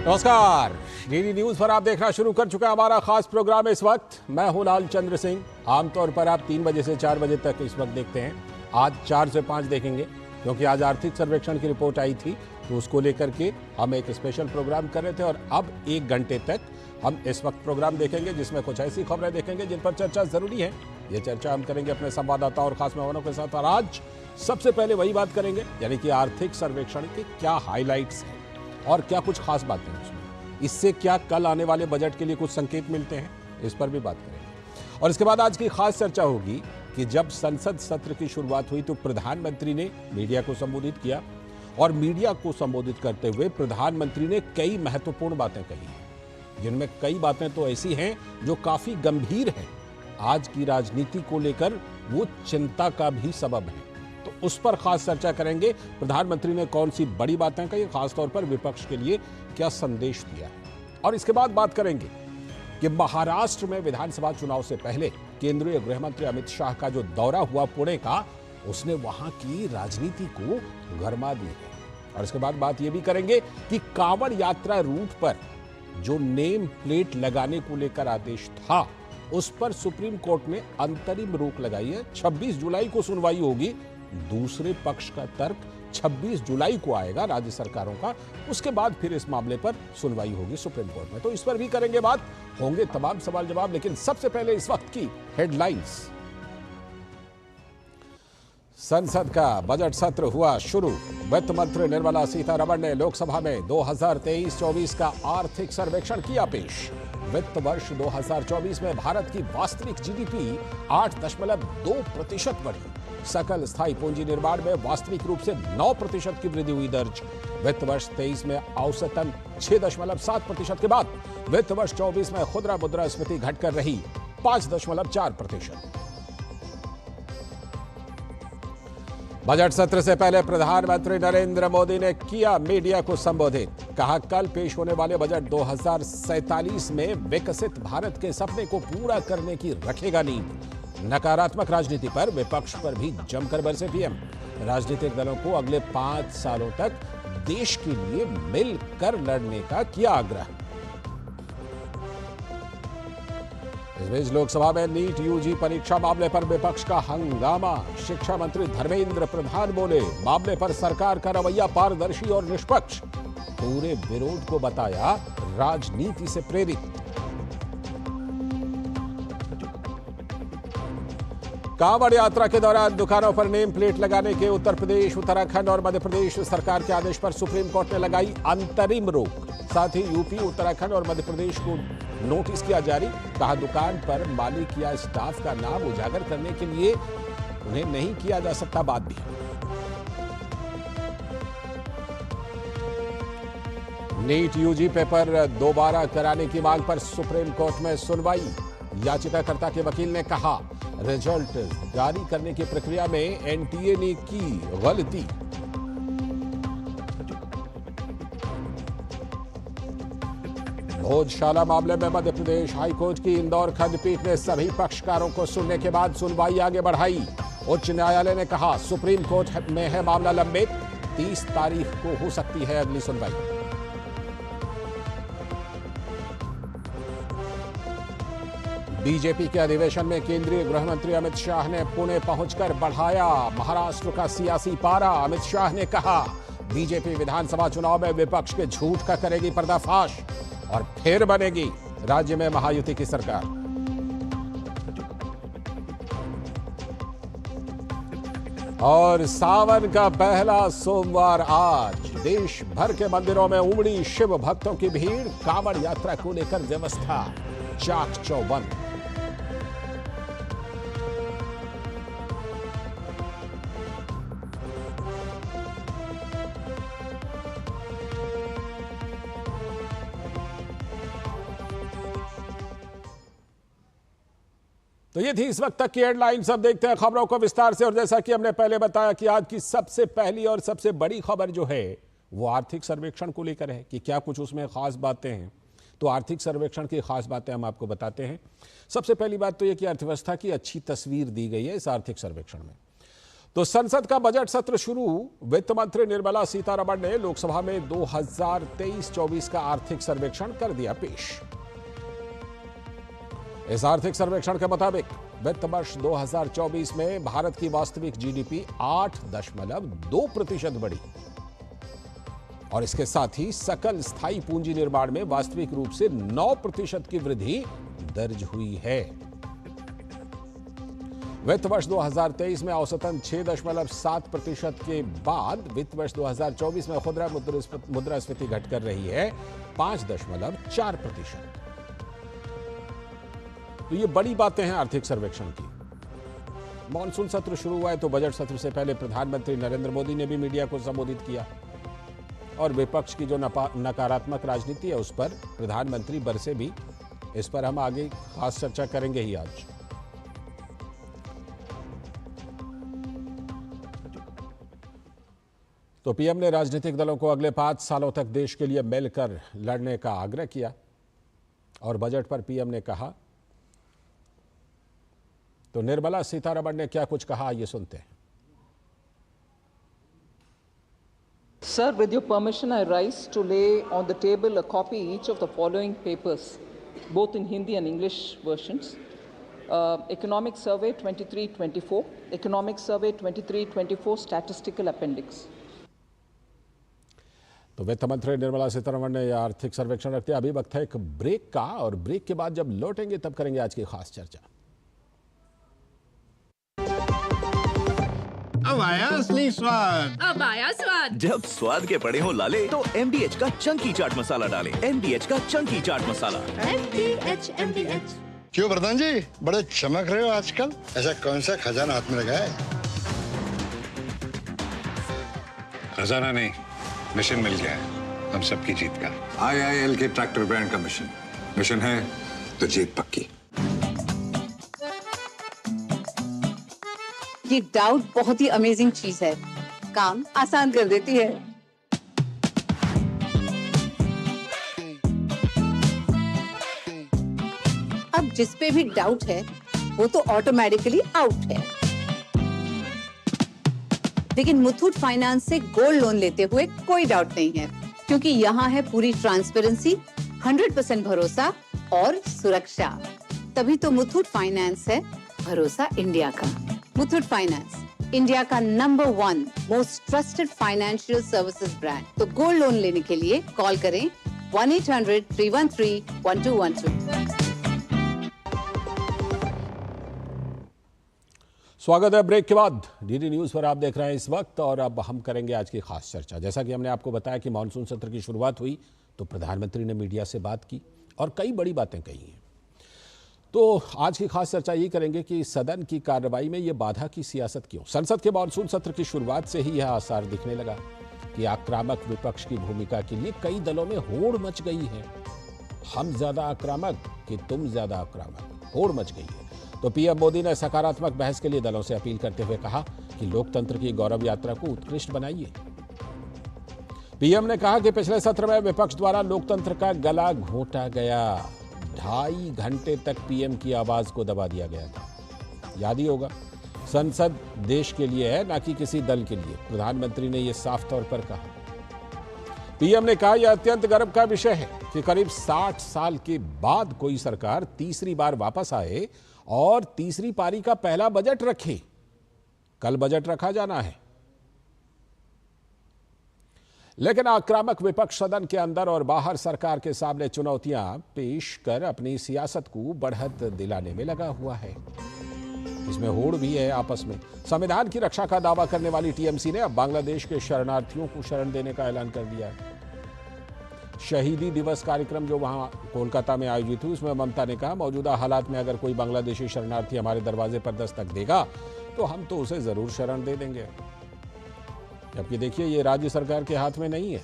नमस्कार, DD news पर आप देखना शुरू कर चुका है हमारा खास प्रोग्राम। इस वक्त मैं हूं लाल चंद्र सिंह। आमतौर पर आप 3 बजे से 4 बजे तक इस वक्त देखते हैं। आज 4 से 5 देखेंगे क्योंकि आज आर्थिक सर्वेक्षण की रिपोर्ट आई थी, तो उसको लेकर के हम एक स्पेशल प्रोग्राम कर रहे थे और अब 1 घंटे तक हम इस वक्त प्रोग्राम देखेंगे जिसमें कुछ ऐसी खबरें देखेंगे जिन पर चर्चा जरूरी है। ये चर्चा हम करेंगे अपने संवाददाता और खास मेहमानों के साथ। और आज सबसे पहले वही बात करेंगे, यानी कि आर्थिक सर्वेक्षण के क्या हाईलाइट्स हैं और क्या कुछ खास बातें हैं उसमें, इससे क्या कल आने वाले बजट के लिए कुछ संकेत मिलते हैं, इस पर भी बात करेंगे। और इसके बाद आज की खास चर्चा होगी कि जब संसद सत्र की शुरुआत हुई तो प्रधानमंत्री ने मीडिया को संबोधित किया और मीडिया को संबोधित करते हुए प्रधानमंत्री ने कई महत्वपूर्ण बातें कही हैं, जिनमें कई बातें तो ऐसी हैं जो काफी गंभीर हैं। आज की राजनीति को लेकर वो चिंता का भी सबब है, तो उस पर खास चर्चा करेंगे। प्रधानमंत्री ने कौन सी बड़ी बातें कही, खासतौर पर विपक्ष के लिए क्या संदेश दिया है। और इसके बाद बात करेंगे कि महाराष्ट्र में विधानसभा चुनाव से पहले केंद्रीय गृह मंत्री अमित शाह का जो दौरा हुआ पुणे का, उसने वहां की राजनीति को गरमा दी है। और इसके बाद बात यह भी करेंगे कि कांवड़ यात्रा रूट पर जो नेम प्लेट लगाने को लेकर आदेश था, उस पर सुप्रीम कोर्ट ने अंतरिम रोक लगाई है। 26 जुलाई को सुनवाई होगी। दूसरे पक्ष का तर्क 26 जुलाई को आएगा राज्य सरकारों का, उसके बाद फिर इस मामले पर सुनवाई होगी सुप्रीम कोर्ट में। तो इस पर भी करेंगे बात, होंगे तमाम सवाल जवाब। लेकिन सबसे पहले इस वक्त की हेडलाइंस। संसद का बजट सत्र हुआ शुरू। वित्त मंत्री निर्मला सीतारमण ने लोकसभा में 2023-24 का आर्थिक सर्वेक्षण किया पेश। वित्त वर्ष 2024 में भारत की वास्तविक जीडीपी 8.2% बढ़ी। सकल स्थायी पूंजी निर्माण में वास्तविक रूप से 9% की वृद्धि हुई दर्ज। वित्त वर्ष 23 में औसतन 6.7% के बाद वित्त वर्ष 24 में खुदरा मुद्रास्फीति घटकर रही 5.4%। बजट सत्र से पहले प्रधानमंत्री नरेंद्र मोदी ने किया मीडिया को संबोधित। कहा, कल पेश होने वाले बजट 2047 में विकसित भारत के सपने को पूरा करने की रखेगा नींव। नकारात्मक राजनीति पर विपक्ष पर भी जमकर बरसे पीएम। राजनीतिक दलों को अगले 5 सालों तक देश के लिए मिलकर लड़ने का किया आग्रह। इस बीच लोकसभा में नीट यूजी परीक्षा मामले पर विपक्ष का हंगामा। शिक्षा मंत्री धर्मेंद्र प्रधान बोले, मामले पर सरकार का रवैया पारदर्शी और निष्पक्ष। पूरे विरोध को बताया राजनीति से प्रेरित। कांवड़ यात्रा के दौरान दुकानों पर नेम प्लेट लगाने के उत्तर प्रदेश, उत्तराखंड और मध्य प्रदेश सरकार के आदेश पर सुप्रीम कोर्ट ने लगाई अंतरिम रोक। साथ ही यूपी, उत्तराखंड और मध्य प्रदेश को नोटिस किया जारी। कहा, दुकान पर मालिक या स्टाफ का नाम उजागर करने के लिए उन्हें नहीं किया जा सकता बात भी। नीट यूजी पेपर दोबारा कराने की मांग पर सुप्रीम कोर्ट में सुनवाई। याचिकाकर्ता के वकील ने कहा, रिजल्ट जारी करने की प्रक्रिया में एनटीए ने की गलती। भोजशाला मामले में मध्य प्रदेश हाईकोर्ट की इंदौर खंडपीठ ने सभी पक्षकारों को सुनने के बाद सुनवाई आगे बढ़ाई। उच्च न्यायालय ने कहा, सुप्रीम कोर्ट में है मामला लंबित, 30 तारीख को हो सकती है अगली सुनवाई। बीजेपी के अधिवेशन में केंद्रीय गृह मंत्री अमित शाह ने पुणे पहुंचकर बढ़ाया महाराष्ट्र का सियासी पारा। अमित शाह ने कहा, बीजेपी विधानसभा चुनाव में विपक्ष के झूठ का करेगी पर्दाफाश और फिर बनेगी राज्य में महायुति की सरकार। और सावन का पहला सोमवार आज। देश भर के मंदिरों में उमड़ी शिव भक्तों की भीड़। कांवड़ यात्रा को लेकर व्यवस्था चाक चौबंद। तो ये थी इस वक्त तक की हेडलाइंस। अब देखते हैं खबरों को विस्तार से। और जैसा कि हमने पहले बताया कि आज की सबसे पहली और सबसे बड़ी खबर जो है वो आर्थिक सर्वेक्षण को लेकर है कि क्या कुछ उसमें खास बातें हैं। तो आर्थिक सर्वेक्षण की खास बातें हम आपको बताते हैं। सबसे पहली बात तो ये कि अर्थव्यवस्था की अच्छी तस्वीर दी गई है इस आर्थिक सर्वेक्षण में। तो संसद का बजट सत्र शुरू। वित्त मंत्री निर्मला सीतारमण ने लोकसभा में 2023-24 का आर्थिक सर्वेक्षण कर दिया पेश। इस आर्थिक सर्वेक्षण के मुताबिक वित्त वर्ष 2024 में भारत की वास्तविक जीडीपी 8.2% बढ़ी और इसके साथ ही सकल स्थायी पूंजी निर्माण में वास्तविक रूप से 9% की वृद्धि दर्ज हुई है। वित्त वर्ष 2023 में औसतन 6.7% के बाद वित्त वर्ष 2024 में खुदरा मुद्रास्फीति घटकर रही है 5.4%। तो ये बड़ी बातें हैं आर्थिक सर्वेक्षण की। मॉनसून सत्र शुरू हुआ है तो बजट सत्र से पहले प्रधानमंत्री नरेंद्र मोदी ने भी मीडिया को संबोधित किया और विपक्ष की जो नकारात्मक राजनीति है उस पर प्रधानमंत्री बरसे भी। इस पर हम आगे खास चर्चा करेंगे ही आज। तो पीएम ने राजनीतिक दलों को अगले 5 सालों तक देश के लिए मिलकर लड़ने का आग्रह किया और बजट पर पीएम ने कहा। तो निर्मला सीतारमण ने क्या कुछ कहा, ये सुनते हैं। Sir, with your permission, I rise to lay on the table a copy each of the following papers, both in Hindi and English versions. Economic Survey 23-24, Economic Survey 23-24, Statistical Appendix. तो वित्त मंत्री निर्मला सीतारमण ने यह आर्थिक सर्वेक्षण रखते। अभी वक्त है एक ब्रेक का और ब्रेक के बाद जब लौटेंगे तब करेंगे आज की खास चर्चा। अब आया असली स्वाद। अब आया स्वाद। जब स्वाद के बड़े हो लाले तो MDH का चंकी चाट मसाला डालें। MDH का चंकी चाट मसाला। MDH। क्यों प्रधान जी, बड़े चमक रहे हो आजकल? ऐसा कौन सा खजाना हाथ में लगा है? खजाना नहीं, मिशन मिल गया है हम सबकी जीत का। IIL के ट्रैक्टर ब्रांड का मिशन है तो जीत पक्की। ये डाउट बहुत ही अमेजिंग चीज है, काम आसान कर देती है। अब जिस पे भी डाउट है वो तो ऑटोमेटिकली आउट है। लेकिन मुथूट फाइनेंस से गोल्ड लोन लेते हुए कोई डाउट नहीं है, क्योंकि यहाँ है पूरी ट्रांसपेरेंसी, 100% भरोसा और सुरक्षा। तभी तो मुथूट फाइनेंस है भरोसा इंडिया का। मुथूट फाइनेंस, इंडिया का number 1 most trusted financial services brand. तो गोल्ड लोन लेने के लिए कॉल करें 1-800-313-1212। स्वागत है ब्रेक के बाद। डीडी न्यूज पर आप देख रहे हैं इस वक्त और अब हम करेंगे आज की खास चर्चा। जैसा कि हमने आपको बताया कि मानसून सत्र की शुरुआत हुई तो प्रधानमंत्री ने मीडिया से बात की और कई बड़ी बातें कही हैं। तो आज की खास चर्चा ये करेंगे कि सदन की कार्रवाई में ये बाधा की सियासत क्यों। संसद के मानसून सत्र की शुरुआत से ही यह आसार दिखने लगा कि आक्रामक विपक्ष की भूमिका के लिए कई दलों में होड़ मच गई है। हम ज्यादा आक्रामक कि तुम ज्यादा आक्रामक, होड़ मच गई है। तो पीएम मोदी ने सकारात्मक बहस के लिए दलों से अपील करते हुए कहा कि लोकतंत्र की गौरव यात्रा को उत्कृष्ट बनाइए। पीएम ने कहा कि पिछले सत्र में विपक्ष द्वारा लोकतंत्र का गला घोंटा गया। 2.5 घंटे तक पीएम की आवाज को दबा दिया गया था। याद ही होगा, संसद देश के लिए है, ना कि किसी दल के लिए। प्रधानमंत्री ने यह साफ तौर पर कहा। पीएम ने कहा यह अत्यंत गर्व का विषय है कि करीब 60 साल के बाद कोई सरकार तीसरी बार वापस आए और तीसरी पारी का पहला बजट रखे। कल बजट रखा जाना है, लेकिन आक्रामक विपक्ष सदन के अंदर और बाहर सरकार के सामने चुनौतियां पेश कर अपनी सियासत को बढ़त दिलाने में लगा हुआ है। इसमें होड़ भी है आपस में। संविधान की रक्षा का दावा करने वाली टीएमसी ने अब बांग्लादेश के शरणार्थियों को शरण देने का ऐलान कर दिया है। शहीदी दिवस कार्यक्रम जो वहां कोलकाता में आयोजित हुई, उसमें ममता ने कहा मौजूदा हालात में अगर कोई बांग्लादेशी शरणार्थी हमारे दरवाजे पर दस्तक देगा तो हम तो उसे जरूर शरण दे देंगे। जबकि देखिए ये राज्य सरकार के हाथ में नहीं है,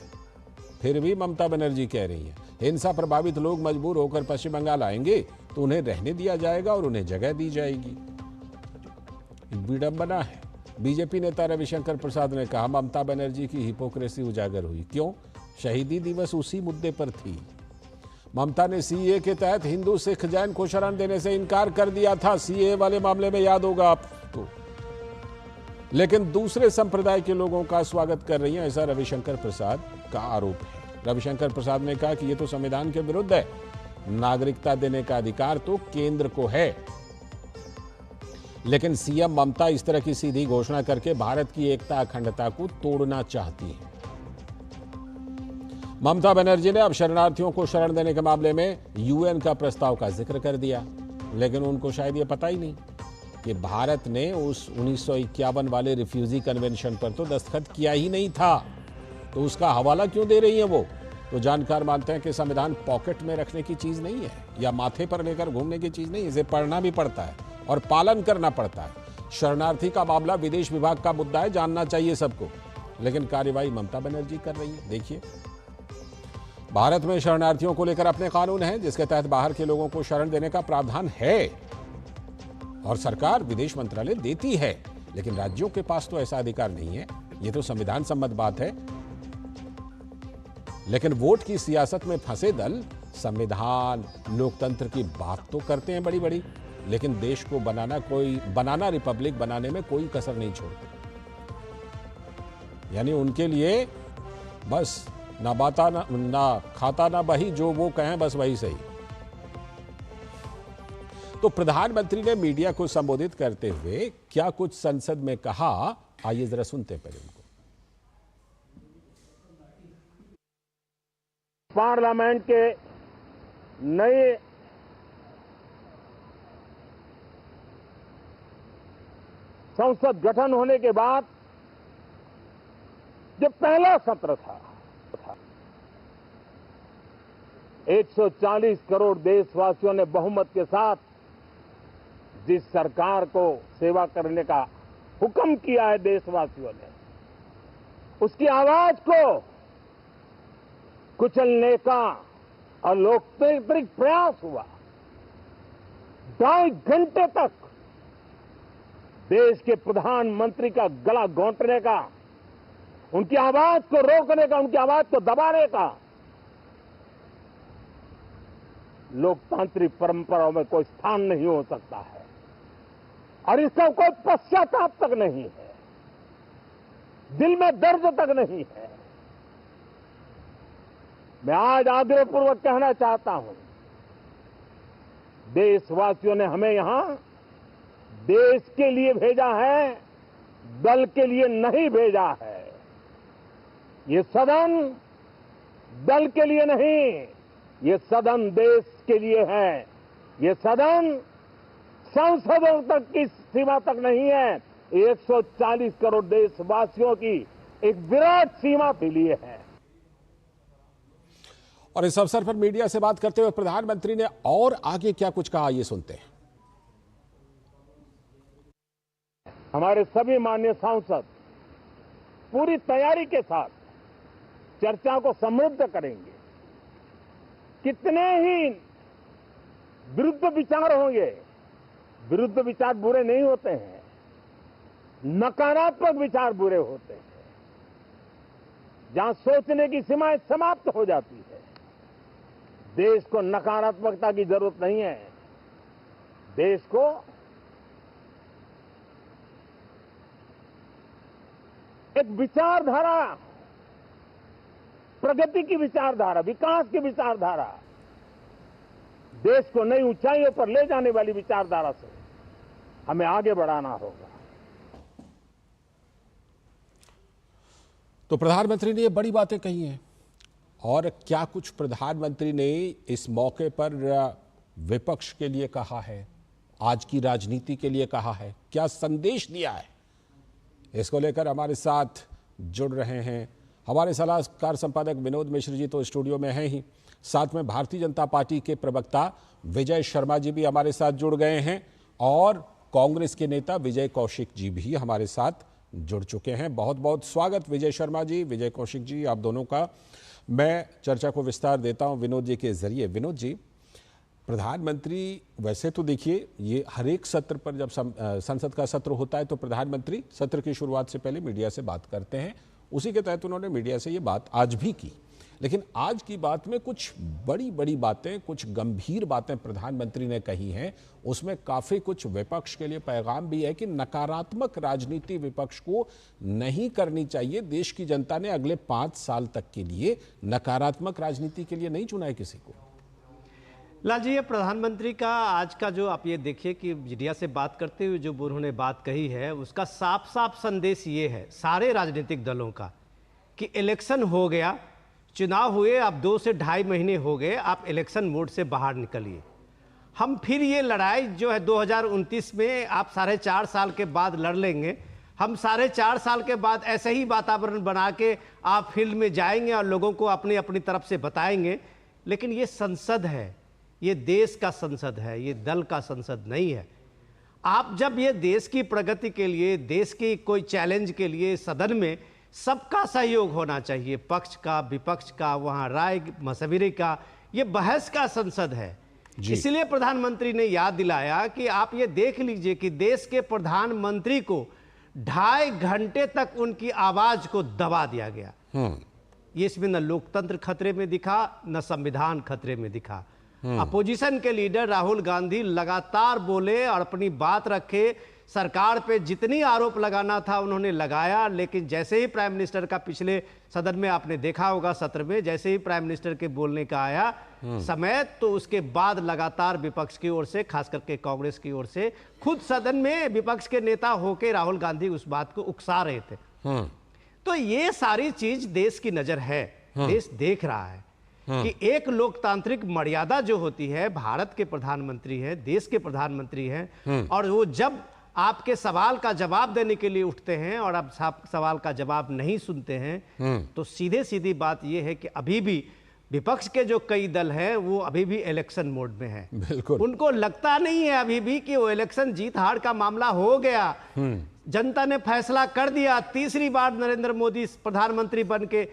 फिर भी ममता बनर्जी कह रही है हिंसा प्रभावित लोग मजबूर होकर पश्चिम बंगाल आएंगे तो उन्हें रहने दिया जाएगा और उन्हें जगह दी जाएगी। विडंबना है। बीजेपी नेता रविशंकर प्रसाद ने कहा ममता बनर्जी की हिपोक्रेसी उजागर हुई। क्यों? शहीदी दिवस उसी मुद्दे पर थी। ममता ने सीए के तहत हिंदू सिख जैन को शरण देने से इनकार कर दिया था। सीए वाले मामले में याद होगा आपको। लेकिन दूसरे संप्रदाय के लोगों का स्वागत कर रही हैं, ऐसा रविशंकर प्रसाद का आरोप है। रविशंकर प्रसाद ने कहा कि ये तो संविधान के विरुद्ध है, नागरिकता देने का अधिकार तो केंद्र को है। लेकिन सीएम ममता इस तरह की सीधी घोषणा करके भारत की एकता अखंडता को तोड़ना चाहती है। ममता बनर्जी ने अब शरणार्थियों को शरण देने के मामले में यूएन का प्रस्ताव का जिक्र कर दिया, लेकिन उनको शायद ये पता ही नहीं कि भारत ने उस 1951 वाले रिफ्यूजी कन्वेंशन पर तो दस्तखत किया ही नहीं था, तो उसका हवाला क्यों दे रही है वो? तो जानकार मानते हैं कि संविधान पॉकेट में रखने की चीज नहीं है या माथे पर लेकर घूमने की चीज नहीं, इसे पढ़ना भी पड़ता है और पालन करना पड़ता है। शरणार्थी का मामला विदेश विभाग का मुद्दा है, जानना चाहिए सबको, लेकिन कार्यवाही ममता बनर्जी कर रही है। देखिए, भारत में शरणार्थियों को लेकर अपने कानून हैं, जिसके तहत बाहर के लोगों को शरण देने का प्रावधान है और सरकार विदेश मंत्रालय देती है, लेकिन राज्यों के पास तो ऐसा अधिकार नहीं है। यह तो संविधान सम्मत बात है, लेकिन वोट की सियासत में फंसे दल संविधान लोकतंत्र की बात तो करते हैं बड़ी बड़ी, लेकिन देश को बनाना रिपब्लिक बनाने में कोई कसर नहीं छोड़ते। यानी उनके लिए बस ना बाता ना खाता ना बही, जो वो कहें बस वही सही। तो प्रधानमंत्री ने मीडिया को संबोधित करते हुए क्या कुछ संसद में कहा, आइए जरा सुनते हैं पहले उनको। पार्लियामेंट के नए संसद गठन होने के बाद जो पहला सत्र था, 140 करोड़ देशवासियों ने बहुमत के साथ जिस सरकार को सेवा करने का हुक्म किया है देशवासियों ने, उसकी आवाज को कुचलने का अलोकतांत्रिक प्रयास हुआ। 2.5 घंटे तक देश के प्रधानमंत्री का गला घोंटने का, उनकी आवाज को रोकने का, उनकी आवाज को दबाने का लोकतांत्रिक परंपराओं में कोई स्थान नहीं हो सकता है और इसका कोई पश्चाताप तक नहीं है, दिल में दर्द तक नहीं है। मैं आज आग्रहपूर्वक कहना चाहता हूं, देशवासियों ने हमें यहां देश के लिए भेजा है, दल के लिए नहीं भेजा है। ये सदन दल के लिए नहीं, ये सदन देश के लिए है। ये सदन संसदों तक की सीमा तक नहीं है, 140 करोड़ देशवासियों की एक विराट सीमा के लिए है। और इस अवसर पर मीडिया से बात करते हुए प्रधानमंत्री ने और आगे क्या कुछ कहा, ये सुनते हैं। हमारे सभी माननीय सांसद पूरी तैयारी के साथ चर्चा को समृद्ध करेंगे। कितने ही विरुद्ध विचार होंगे, विरुद्ध विचार बुरे नहीं होते हैं, नकारात्मक विचार बुरे होते हैं। जहां सोचने की सीमाएं समाप्त हो जाती है, देश को नकारात्मकता की जरूरत नहीं है। देश को एक विचारधारा, प्रगति की विचारधारा, विकास की विचारधारा, देश को नई ऊंचाइयों पर ले जाने वाली विचारधारा से हमें आगे बढ़ाना होगा। तो प्रधानमंत्री ने ये बड़ी बातें कही हैं। और क्या कुछ प्रधानमंत्री ने इस मौके पर विपक्ष के लिए कहा है, आज की राजनीति के लिए कहा है, क्या संदेश दिया है, इसको लेकर हमारे साथ जुड़ रहे हैं हमारे सलाहकार संपादक विनोद मिश्र जी तो स्टूडियो में हैं ही, साथ में भारतीय जनता पार्टी के प्रवक्ता विजय शर्मा जी भी हमारे साथ जुड़ गए हैं और कांग्रेस के नेता विजय कौशिक जी भी हमारे साथ जुड़ चुके हैं। बहुत बहुत स्वागत विजय शर्मा जी, विजय कौशिक जी, आप दोनों का। मैं चर्चा को विस्तार देता हूं विनोद जी के जरिए। विनोद जी, प्रधानमंत्री वैसे तो देखिए ये हर एक सत्र पर जब संसद का सत्र होता है तो प्रधानमंत्री सत्र की शुरुआत से पहले मीडिया से बात करते हैं, उसी के तहत उन्होंने मीडिया से ये बात आज भी की। लेकिन आज की बात में कुछ बड़ी बड़ी बातें, कुछ गंभीर बातें प्रधानमंत्री ने कही हैं। उसमें काफी कुछ विपक्ष के लिए पैगाम भी है कि नकारात्मक राजनीति विपक्ष को नहीं करनी चाहिए। देश की जनता ने अगले 5 साल तक के लिए नकारात्मक राजनीति के लिए नहीं चुना है किसी को। लाल जी, ये प्रधानमंत्री का आज का जो आप ये देखिए कि मीडिया से बात करते हुए जो उन्होंने बात कही है, उसका साफ साफ संदेश ये है सारे राजनीतिक दलों का कि इलेक्शन हो गया, चुनाव हुए, अब 2 से 2.5 महीने हो गए, आप इलेक्शन मोड से बाहर निकलिए। हम फिर ये लड़ाई जो है 2029 में आप 4.5 साल के बाद लड़ लेंगे। हम 4.5 साल के बाद ऐसे ही वातावरण बना के आप फील्ड में जाएंगे और लोगों को अपनी अपनी तरफ से बताएंगे। लेकिन ये संसद है, ये देश का संसद है, ये दल का संसद नहीं है। आप जब ये देश की प्रगति के लिए, देश की कोई चैलेंज के लिए सदन में सबका सहयोग होना चाहिए, पक्ष का, विपक्ष का, वहाँ राय मशविरे का, ये बहस का संसद है। इसलिए प्रधानमंत्री ने याद दिलाया कि आप ये देख लीजिए कि देश के प्रधानमंत्री को 2.5 घंटे तक उनकी आवाज को दबा दिया गया। ये इसमें न लोकतंत्र खतरे में दिखा, न संविधान खतरे में दिखा। अपोजिशन के लीडर राहुल गांधी लगातार बोले और अपनी बात रखे, सरकार पे जितनी आरोप लगाना था उन्होंने लगाया। लेकिन जैसे ही प्राइम मिनिस्टर का, पिछले सदन में आपने देखा होगा सत्र में, जैसे ही प्राइम मिनिस्टर के बोलने का आया समय, तो उसके बाद लगातार विपक्ष की ओर से, खास करके कांग्रेस की ओर से, खुद सदन में विपक्ष के नेता होके राहुल गांधी उस बात को उकसा रहे थे। तो ये सारी चीज देश की नजर है, देश देख रहा है कि एक लोकतांत्रिक मर्यादा जो होती है, भारत के प्रधानमंत्री हैं, देश के प्रधानमंत्री हैं, और वो जब आपके सवाल का जवाब देने के लिए उठते हैं और आप सवाल का जवाब नहीं सुनते हैं, तो सीधे सीधी बात यह है कि अभी भी विपक्ष के जो कई दल हैं वो अभी भी इलेक्शन मोड में हैं। बिल्कुल, उनको लगता नहीं है अभी भी कि वो इलेक्शन जीत हार का मामला हो गया। जनता ने फैसला कर दिया, तीसरी बार नरेंद्र मोदी प्रधानमंत्री बन के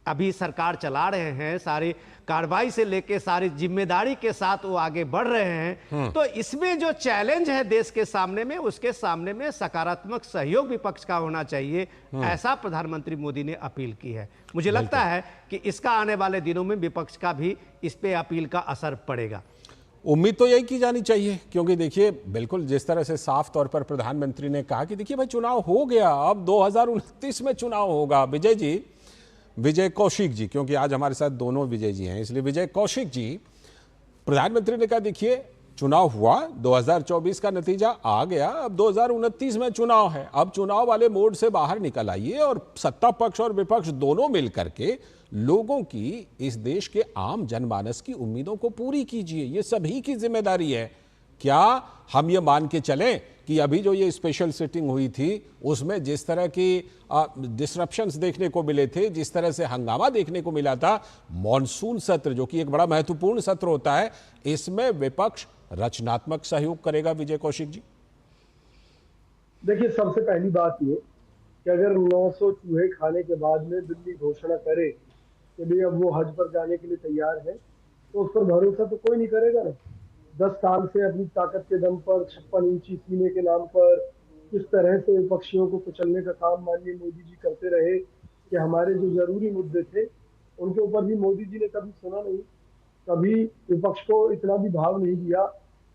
अभी सरकार चला रहे हैं, सारी कार्रवाई से लेके सारी जिम्मेदारी के साथ वो आगे बढ़ रहे हैं। तो इसमें जो चैलेंज है देश के सामने में, उसके सामने में सकारात्मक सहयोग विपक्ष का होना चाहिए, ऐसा प्रधानमंत्री मोदी ने अपील की है। मुझे लगता है कि इसका आने वाले दिनों में विपक्ष का भी इस पे अपील का असर पड़ेगा। उम्मीद तो यही की जानी चाहिए, क्योंकि देखिए बिल्कुल जिस तरह से साफ तौर पर प्रधानमंत्री ने कहा कि देखिए भाई चुनाव हो गया, अब 2029 में चुनाव होगा। विजय कौशिक जी, क्योंकि आज हमारे साथ दोनों विजय जी हैं, इसलिए विजय कौशिक जी, प्रधानमंत्री ने कहा देखिए चुनाव हुआ, 2024 का नतीजा आ गया, अब 2029 में चुनाव है, अब चुनाव वाले मोड से बाहर निकल आइए और सत्ता पक्ष और विपक्ष दोनों मिलकर के लोगों की, इस देश के आम जनमानस की उम्मीदों को पूरी कीजिए। ये सभी की जिम्मेदारी है। क्या हम ये मान के चलें कि अभी जो ये स्पेशल सिटिंग हुई थी उसमें जिस तरह की डिसरप्शंस देखने को मिले थे, जिस तरह से हंगामा देखने को मिला था, मॉनसून सत्र जो कि एक बड़ा महत्वपूर्ण सत्र होता है, इसमें विपक्ष रचनात्मक सहयोग करेगा? विजय कौशिक जी, देखिए सबसे पहली बात ये कि अगर 900 चूहे खाने के बाद में दिल्ली घोषणा करे कि भाई अब वो हज पर जाने के लिए तैयार है, तो उस पर भरोसा तो कोई नहीं करेगा ना। 10 साल से अपनी ताकत के दम पर 56 इंची सीने के नाम पर किस तरह से विपक्षियों को कुचलने का काम माननीय मोदी जी करते रहे कि हमारे जो जरूरी मुद्दे थे उनके ऊपर भी मोदी जी ने कभी सुना नहीं, कभी विपक्ष को इतना भी भाव नहीं दिया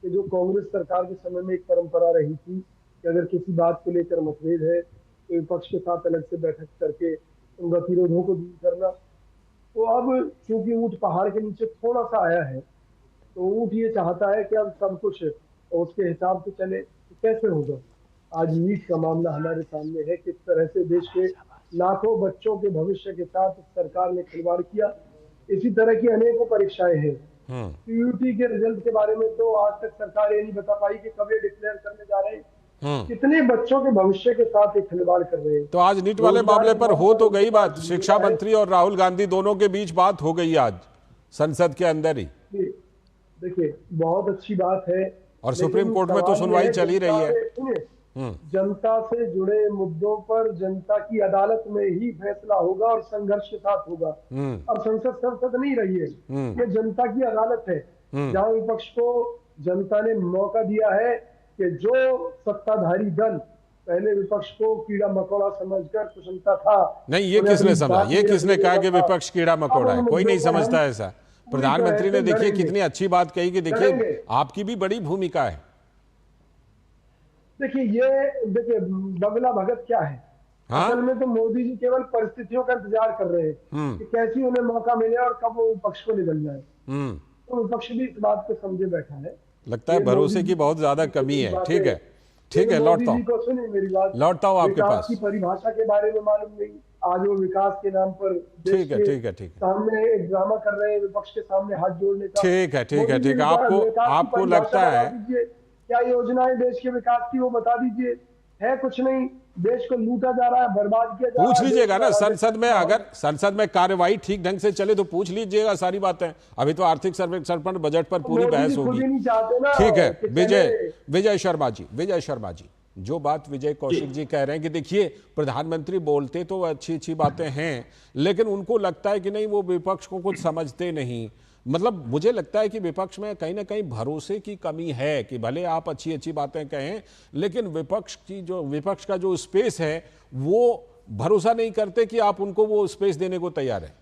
कि जो कांग्रेस सरकार के समय में एक परंपरा रही थी कि अगर किसी बात को लेकर मतभेद है तो विपक्ष के साथ अलग से बैठक करके उन गतिरोधों को दूर करना। तो अब चूंकि ऊंट पहाड़ के नीचे थोड़ा सा आया है, तो ऊंट ये चाहता है कि अब सब कुछ उसके हिसाब से चले, तो कैसे होगा। आज नीट का मामला हमारे सामने है, किस तरह से देश के लाखों बच्चों के भविष्य के साथ सरकार ने खिलवाड़ किया। इसी तरह की अनेकों परीक्षाएं हैं। पीयूटी के रिजल्ट के बारे में तो आज तक सरकार ये नहीं बता पाई कि कब ये डिक्लेयर करने जा रहे हैं। कितने बच्चों के भविष्य के साथ ये खिलवाड़ कर रहे हैं। तो आज नीट वाले मामले पर हो तो गई बात, शिक्षा मंत्री और राहुल गांधी दोनों के बीच बात हो गई आज संसद के अंदर ही। देखिए बहुत अच्छी बात है, और सुप्रीम कोर्ट में तो सुनवाई चल ही रही है। जनता से जुड़े मुद्दों पर जनता की अदालत में ही फैसला होगा और संघर्ष के साथ होगा। अब संसद नहीं रही है, ये जनता की अदालत है, जहां विपक्ष को जनता ने मौका दिया है कि जो सत्ताधारी दल पहले विपक्ष को कीड़ा मकोड़ा समझकर कुशलता था। नहीं, ये किसने समझा? ये किसने कहा कि विपक्ष कीड़ा मकोड़ा है? कोई नहीं समझता ऐसा। प्रधानमंत्री ने देखिए कितनी अच्छी बात कही कि देखिए आपकी भी बड़ी भूमिका है। देखिए बगला भगत क्या है? हाँ? असल में तो मोदी जी केवल परिस्थितियों का इंतजार कर रहे हैं कि कैसी उन्हें मौका मिले और कब वो विपक्ष को निकल जाए। तो विपक्ष भी इस बात को समझे बैठा है। लगता है भरोसे की बहुत ज्यादा कमी है। ठीक है, ठीक है, लौटता हूँ। सुनिए मेरी बात, लौटता हूँ आपके पास। की परिभाषा के बारे में मालूम नहीं, आज वो विकास के नाम पर ठीक है, ठीक है, ठीक है, सामने एक ड्रामा कर रहे हैं, विपक्ष के सामने हाथ जोड़ने का। ठीक है, ठीक है, ठीक है। आपको लगता है क्या योजनाएं देश के विकास की वो बता दीजिए। है कुछ नहीं, देश को लूटा जा रहा है, बर्बाद किया जा रहा है। पूछ लीजिएगा ना संसद में, अगर संसद में कार्यवाही ठीक ढंग से चले तो पूछ लीजिएगा सारी बातें। अभी तो आर्थिक सर्वेक्षण पर, बजट पर पूरी बहस होगी। ठीक है, विजय शर्मा जी, जो बात विजय कौशिक जी कह रहे हैं कि देखिए प्रधानमंत्री बोलते तो अच्छी अच्छी बातें हैं, लेकिन उनको लगता है कि नहीं, वो विपक्ष को कुछ समझते नहीं। मतलब मुझे लगता है कि विपक्ष में कहीं ना कहीं भरोसे की कमी है कि भले आप अच्छी अच्छी बातें कहें, लेकिन विपक्ष का जो स्पेस है वो भरोसा नहीं करते कि आप उनको वो स्पेस देने को तैयार है।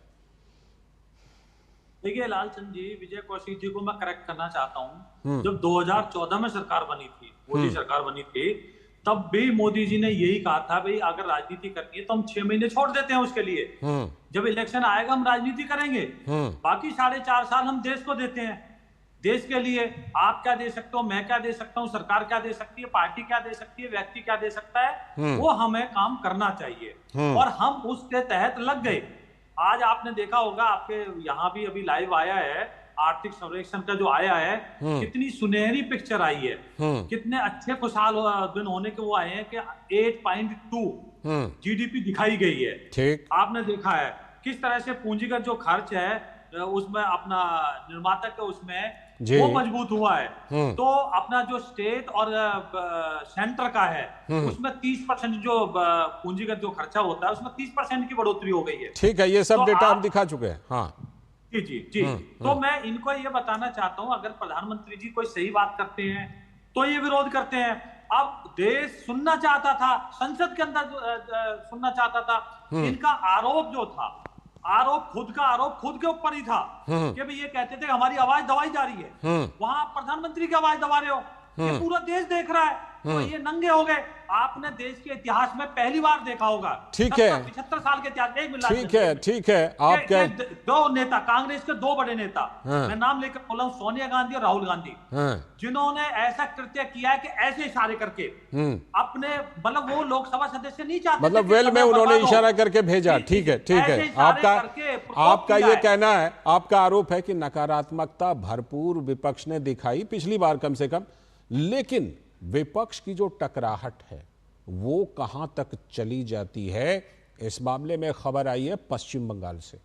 देखिए लालचंद जी, विजय कौशिक जी को मैं करेक्ट करना चाहता हूं। जब 2014 में सरकार बनी थी, मोदी सरकार बनी थी, तब भी मोदी जी ने यही कहा था, भाई अगर राजनीति करनी है तो हम 6 महीने छोड़ देते हैं उसके लिए। जब इलेक्शन आएगा हम राजनीति करेंगे, बाकी 4.5 साल हम देश को देते हैं। देश के लिए आप क्या दे सकते हो, मैं क्या दे सकता हूँ, सरकार क्या दे सकती है, पार्टी क्या दे सकती है, व्यक्ति क्या दे सकता है, वो हमें काम करना चाहिए। और हम उसके तहत लग गए। आज आपने देखा होगा, आपके यहाँ भी अभी लाइव आया है, आर्थिक सर्वेक्षण का जो आया है, कितनी सुनहरी पिक्चर आई है, कितने अच्छे खुशहाल दिन होने के वो आए हैं कि 8.2 जीडीपी दिखाई गई है। ठीक, आपने देखा है किस तरह से पूंजीगत जो खर्च है उसमें अपना निर्माता का उसमें वो मजबूत हुआ है। तो अपना जो स्टेट और सेंटर का है उसमें 30% जो पूंजीगत जो खर्चा होता है उसमें 30% की बढ़ोतरी हो गई है। ठीक है, ये सब तो डेटा हम दिखा चुके हैं। हाँ जी। तो मैं इनको ये बताना चाहता हूं, अगर प्रधानमंत्री जी कोई सही बात करते हैं तो ये विरोध करते हैं। अब देश सुनना चाहता था, संसद के अंदर सुनना चाहता था। इनका आरोप जो था, खुद के ऊपर ही था कि भाई ये कहते थे हमारी आवाज दबाई जा रही है, वहां आप प्रधानमंत्री की आवाज दबा रहे हो, ये पूरा देश देख रहा है। तो ये नंगे हो गए। आपने देश के इतिहास में पहली बार देखा होगा। ठीक है, 75 साल के इतिहास में। ठीक है, आप क्या, 2 नेता, कांग्रेस के 2 बड़े नेता, मैं नाम लेकर बोला हूं, सोनिया गांधी और राहुल गांधी, जिन्होंने ऐसा कृत्य किया है कि ऐसे इशारे करके अपने, मतलब वो लोकसभा सदस्य नहीं चाहते, मतलब वेल में उन्होंने इशारा करके भेजा। ठीक है, आपका ये कहना है, आपका आरोप है कि नकारात्मकता भरपूर विपक्ष ने दिखाई पिछली बार कम से कम, लेकिन विपक्ष की जो टकराहट है वो कहां तक चली जाती है, इस मामले में खबर आई है पश्चिम बंगाल से।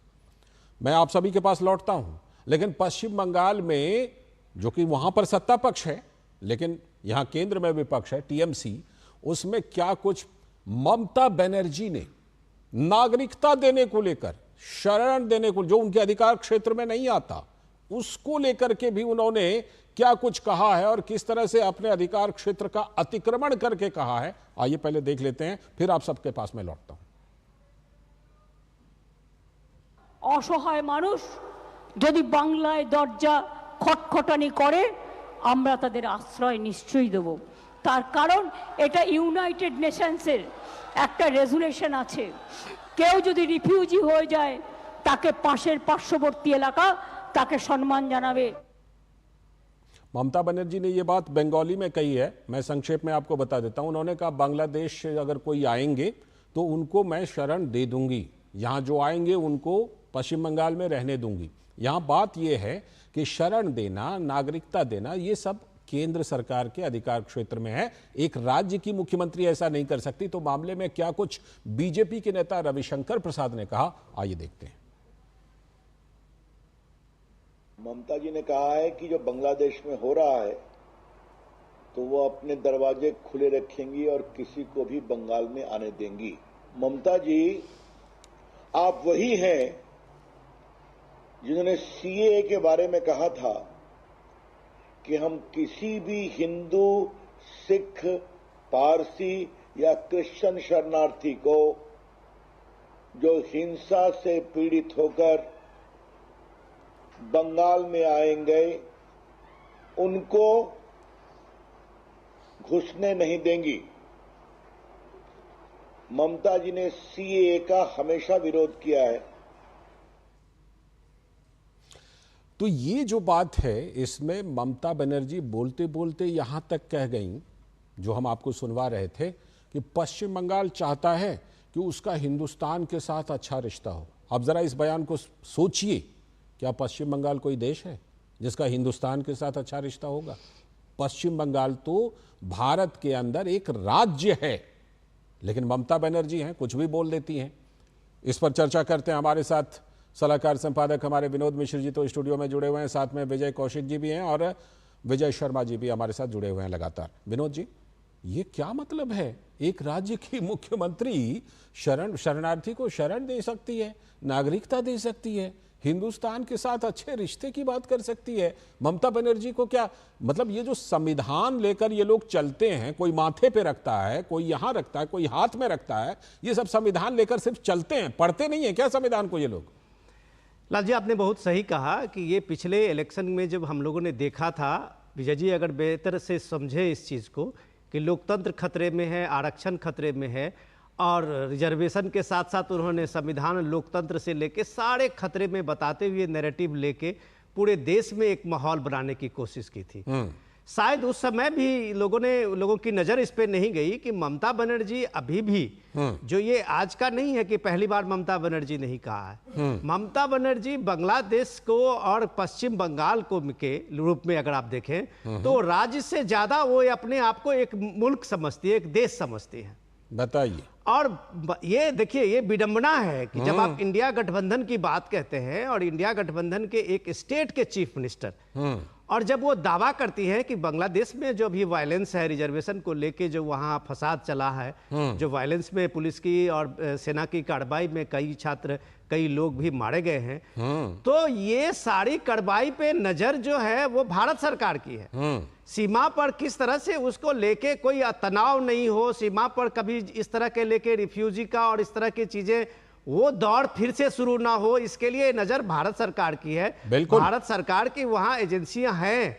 मैं आप सभी के पास लौटता हूं, लेकिन पश्चिम बंगाल में, जो कि वहां पर सत्ता पक्ष है लेकिन यहां केंद्र में विपक्ष है, टीएमसी, उसमें क्या कुछ ममता बनर्जी ने नागरिकता देने को लेकर, शरण देने को, जो उनके अधिकार क्षेत्र में नहीं आता, उसको लेकर के भी उन्होंने क्या कुछ कहा है और किस तरह से अपने अधिकार क्षेत्र का अतिक्रमण करके कहा है, आइए पहले देख लेते हैं, फिर आप सबके पास मैं लौटता हूं। असहाय मानुष यदि बांग्लाয় দরজা খটখটানি করে আমরা তাদের আশ্রয় নিশ্চয়ই দেব। তার কারণ এটা ইউনাইটেড নেশনসের একটা রেজুলেশন আছে, কেউ যদি রিফিউজি হয়ে যায় তাকে পার্শ্ববর্তী এলাকা তাকে সম্মান জানাবে। ममता बनर्जी ने ये बात बंगाली में कही है, मैं संक्षेप में आपको बता देता हूं। उन्होंने कहा बांग्लादेश से अगर कोई आएंगे तो उनको मैं शरण दे दूंगी, यहां जो आएंगे उनको पश्चिम बंगाल में रहने दूंगी। यहां बात यह है कि शरण देना, नागरिकता देना, ये सब केंद्र सरकार के अधिकार क्षेत्र में है, एक राज्य की मुख्यमंत्री ऐसा नहीं कर सकती। तो मामले में क्या कुछ बीजेपी के नेता रविशंकर प्रसाद ने कहा, आइए देखते हैं। ममता जी ने कहा है कि जो बांग्लादेश में हो रहा है तो वो अपने दरवाजे खुले रखेंगी और किसी को भी बंगाल में आने देंगी। ममता जी, आप वही हैं जिन्होंने सीएए के बारे में कहा था कि हम किसी भी हिंदू, सिख, पारसी या क्रिश्चियन शरणार्थी को जो हिंसा से पीड़ित होकर बंगाल में आएंगे उनको घुसने नहीं देंगी। ममता जी ने सीएए का हमेशा विरोध किया है। तो ये जो बात है इसमें ममता बनर्जी बोलते बोलते यहां तक कह गई, जो हम आपको सुनवा रहे थे, कि पश्चिम बंगाल चाहता है कि उसका हिंदुस्तान के साथ अच्छा रिश्ता हो। अब जरा इस बयान को सोचिए, क्या पश्चिम बंगाल कोई देश है जिसका हिंदुस्तान के साथ अच्छा रिश्ता होगा? पश्चिम बंगाल तो भारत के अंदर एक राज्य है, लेकिन ममता बनर्जी हैं, कुछ भी बोल देती हैं। इस पर चर्चा करते हैं। हमारे साथ सलाहकार संपादक हमारे विनोद मिश्र जी तो स्टूडियो में जुड़े हुए हैं, साथ में विजय कौशिक जी भी हैं और विजय शर्मा जी भी हमारे साथ जुड़े हुए हैं लगातार। विनोद जी, ये क्या मतलब है? एक राज्य की मुख्यमंत्री शरणार्थी को शरण दे सकती है, नागरिकता दे सकती है, हिंदुस्तान के साथ अच्छे रिश्ते की बात कर सकती है। ममता बनर्जी को क्या मतलब, ये जो संविधान लेकर ये लोग चलते हैं, कोई माथे पे रखता है, कोई यहां रखता है, कोई हाथ में रखता है, ये सब संविधान लेकर सिर्फ चलते हैं, पढ़ते नहीं है क्या संविधान को ये लोग? लाल जी, आपने बहुत सही कहा कि ये पिछले इलेक्शन में जब हम लोगों ने देखा था, विजय जी अगर बेहतर से समझे इस चीज़ को कि लोकतंत्र खतरे में है, आरक्षण खतरे में है, और रिजर्वेशन के साथ साथ उन्होंने संविधान लोकतंत्र से लेके सारे खतरे में बताते हुए नैरेटिव लेके पूरे देश में एक माहौल बनाने की कोशिश की थी। शायद उस समय भी लोगों की नज़र इस पे नहीं गई कि ममता बनर्जी अभी भी, जो ये आज का नहीं है कि पहली बार ममता बनर्जी नहीं कहा है, ममता बनर्जी बांग्लादेश को और पश्चिम बंगाल को के रूप में अगर आप देखें तो राज्य से ज़्यादा वो अपने आप को एक मुल्क समझती है, एक देश समझती है। बताइए। और ये देखिए, ये विडंबना है कि जब आप इंडिया गठबंधन की बात कहते हैं और इंडिया गठबंधन के एक स्टेट के चीफ मिनिस्टर, और जब वो दावा करती है कि बांग्लादेश में जो भी वायलेंस है, रिजर्वेशन को लेके जो वहाँ फसाद चला है, जो वायलेंस में पुलिस की और सेना की कार्रवाई में कई लोग भी मारे गए हैं, तो ये सारी कार्रवाई पे नजर जो है वो भारत सरकार की है। सीमा पर किस तरह से उसको लेके कोई तनाव नहीं हो, सीमा पर कभी इस तरह के लेके रिफ्यूजी का और इस तरह की चीजें वो दौड़ फिर से शुरू ना हो, इसके लिए नजर भारत सरकार की है। भारत सरकार की वहां एजेंसियां हैं।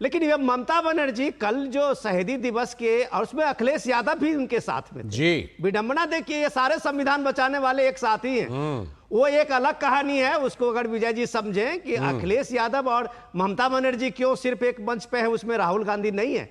लेकिन ये ममता बनर्जी कल जो शहीदी दिवस के, और उसमें अखिलेश यादव भी उनके साथ में थे। जी, विडंबना देखिए, ये सारे संविधान बचाने वाले एक साथ ही हैं। वो एक अलग कहानी है, उसको अगर विजय जी समझें कि अखिलेश यादव और ममता बनर्जी क्यों सिर्फ एक मंच पे है, उसमें राहुल गांधी नहीं है।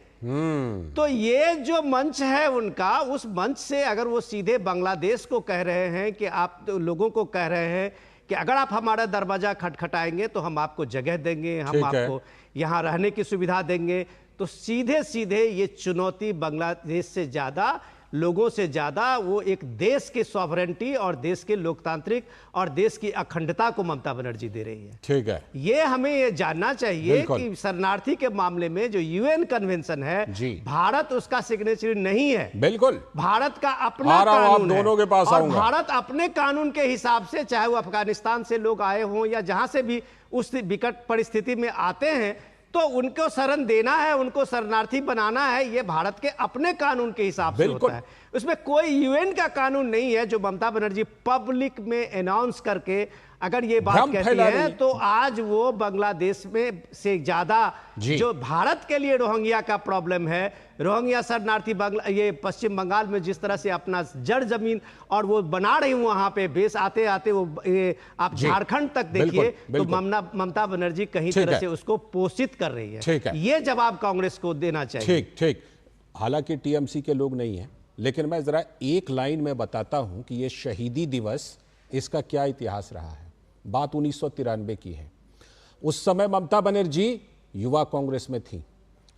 तो ये जो मंच है उनका, उस मंच से अगर वो सीधे बांग्लादेश को कह रहे हैं कि आप तो लोगों को कह रहे हैं कि अगर आप हमारा दरवाजा खटखटाएंगे तो हम आपको जगह देंगे, हम आपको यहाँ रहने की सुविधा देंगे, तो सीधे सीधे ये चुनौती बांग्लादेश से ज़्यादा, लोगों से ज़्यादा वो एक देश की सॉवरेंटी और देश के लोकतांत्रिक और देश की अखंडता को ममता बनर्जी दे रही है। ठीक है, ये हमें ये जानना चाहिए कि शरणार्थी के मामले में जो यूएन कन्वेंशन है, भारत उसका सिग्नेचरी नहीं है। बिल्कुल, भारत का अपना कानून दोनों के पास और भारत अपने कानून के हिसाब से, चाहे वो अफगानिस्तान से लोग आए हों या जहां से भी उस विकट परिस्थिति में आते हैं, तो उनको शरण देना है, उनको शरणार्थी बनाना है, ये भारत के अपने कानून के हिसाब से होता है। उसमें कोई यूएन का कानून नहीं है जो ममता बनर्जी पब्लिक में अनाउंस करके अगर ये बात कहती है, तो आज वो बांग्लादेश में से ज्यादा जो भारत के लिए रोहिंग्या का प्रॉब्लम है, रोहिंग्या शरणार्थी ये पश्चिम बंगाल में जिस तरह से अपना जड़ जमीन और वो बना रही हूं वहां पे बेस आते आते वो आप झारखंड तक देखिए, तो ममता बनर्जी कहीं तरह से उसको पोषित कर रही है। ये जवाब कांग्रेस को देना चाहिए। ठीक। हालांकि टीएमसी के लोग नहीं है, लेकिन मैं जरा एक लाइन में बताता हूं कि ये शहीदी दिवस, इसका क्या इतिहास रहा है। बात 1993 की है। उस समय ममता बनर्जी युवा कांग्रेस में थी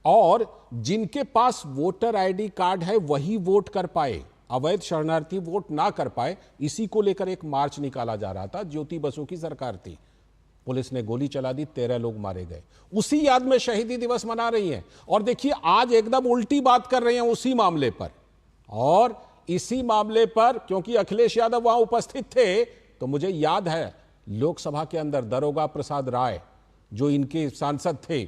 और जिनके पास वोटर आईडी कार्ड है वही वोट कर पाए, अवैध शरणार्थी वोट ना कर पाए। इसी को लेकर एक मार्च निकाला जा रहा था। ज्योति बसु की सरकार थी, पुलिस ने गोली चला दी, 13 लोग मारे गए। उसी याद में शहीदी दिवस मना रही हैं। और देखिए आज एकदम उल्टी बात कर रहे हैं उसी मामले पर, और इसी मामले पर क्योंकि अखिलेश यादव वहां उपस्थित थे, तो मुझे याद है लोकसभा के अंदर दरोगा प्रसाद राय जो इनके सांसद थे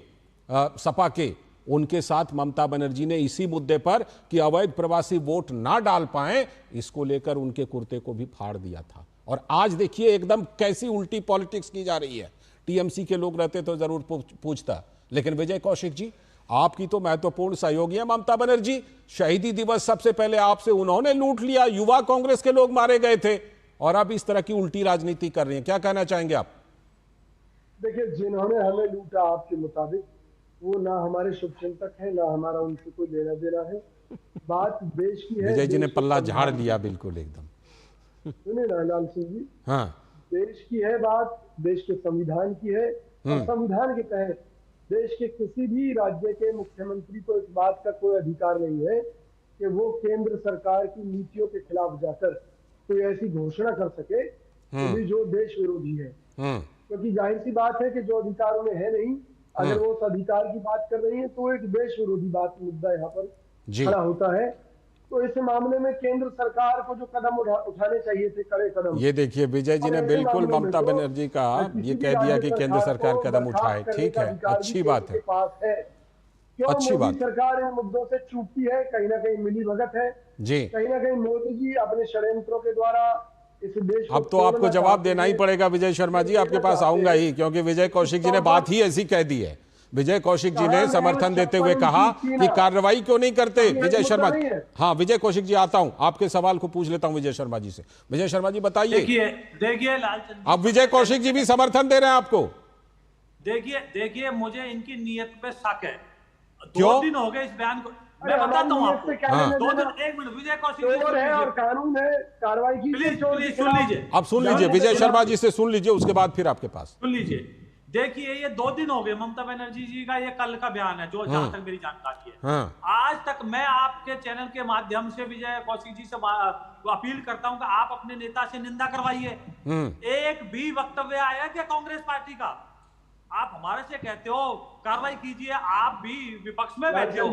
सपा के, उनके साथ ममता बनर्जी ने इसी मुद्दे पर कि अवैध प्रवासी वोट ना डाल पाए, इसको लेकर उनके कुर्ते को भी फाड़ दिया था। और आज देखिए एकदम कैसी उल्टी पॉलिटिक्स की जा रही है। टीएमसी के लोग रहते तो जरूर पूछता, लेकिन विजय कौशिक जी, आपकी तो महत्वपूर्ण सहयोगी है ममता बनर्जी। शहीदी दिवस सबसे पहले आपसे उन्होंने लूट लिया, युवा कांग्रेस के लोग मारे गए थे, और अब इस तरह की उल्टी राजनीति कर रही हैं। क्या कहना चाहेंगे आप? देखिए, जिन्होंने हमें लूटा आपके मुताबिक, वो ना हमारे शुभचिंतक है, ना हमारा उनसे कोई लेना देना है। बात देश की है। विजय जी ने पल्ला झाड़ दिया बिल्कुल एकदम। सुनिए ना लाल सिंह जी, हाँ, देश की है बात, देश के संविधान की है, और संविधान के तहत देश के किसी भी राज्य के मुख्यमंत्री को इस बात का कोई अधिकार नहीं है कि वो केंद्र सरकार की नीतियों के खिलाफ जाकर कोई ऐसी घोषणा कर सके कि जो देश विरोधी है। क्योंकि जाहिर सी बात है कि जो अधिकार उन्हें है नहीं, अगर वो उस अधिकार की बात कर रही है तो एक देश विरोधी बात मुद्दा यहाँ पर खड़ा होता है। तो इस मामले में केंद्र सरकार को जो कदम उठाने चाहिए थे, कड़े कदम, ये देखिए विजय जी ने बिल्कुल ममता बनर्जी का ये कह दिया कि केंद्र सरकार कदम उठाए। ठीक है, अच्छी बात है, अच्छी बात। सरकार इन मुद्दों से चूकती है, कहीं ना कहीं मिली भगत है जी, कहीं ना कहीं मोदी जी अपने षड्यंत्रों के द्वारा इस देश को अब तो आपको जवाब देना ही पड़ेगा विजय शर्मा जी, आपके पास आऊंगा ही, क्योंकि विजय कौशिक जी ने बात ही ऐसी कह दी है। विजय कौशिक जी ने समर्थन देते हुए कहा कि कार्रवाई क्यों नहीं करते। विजय शर्मा जी, हाँ विजय कौशिक जी, आता हूं आपके सवाल को पूछ लेता हूं विजय शर्मा जी से। विजय शर्मा जी बताइए। देखिए लालचंद, अब विजय कौशिक जी भी समर्थन दे रहे हैं आपको। देखिए मुझे इनकी नीयत पे शक है। क्यों? 2 दिन हो गए इस बयान को, मैं बताता हूँ आपको। 2 दिन, 1 मिनट विजय कौशिक जी और कानून है, कार्रवाई की, प्लीज सुन लीजिए। अब सुन लीजिए विजय शर्मा जी से, सुन लीजिए, उसके बाद फिर आपके पास सुन लीजिए। देखिए ये 2 दिन हो गए ममता बनर्जी जी का, ये कल का बयान है जो जहां तक मेरी जानकारी है। आज तक मैं आपके चैनल के माध्यम से विजय कौशिक जी से अपील करता हूं कि आप अपने नेता से निंदा करवाइए। एक भी वक्तव्य आया क्या कांग्रेस पार्टी का? आप हमारे से कहते हो कार्रवाई कीजिए, आप भी विपक्ष में बैठे हो।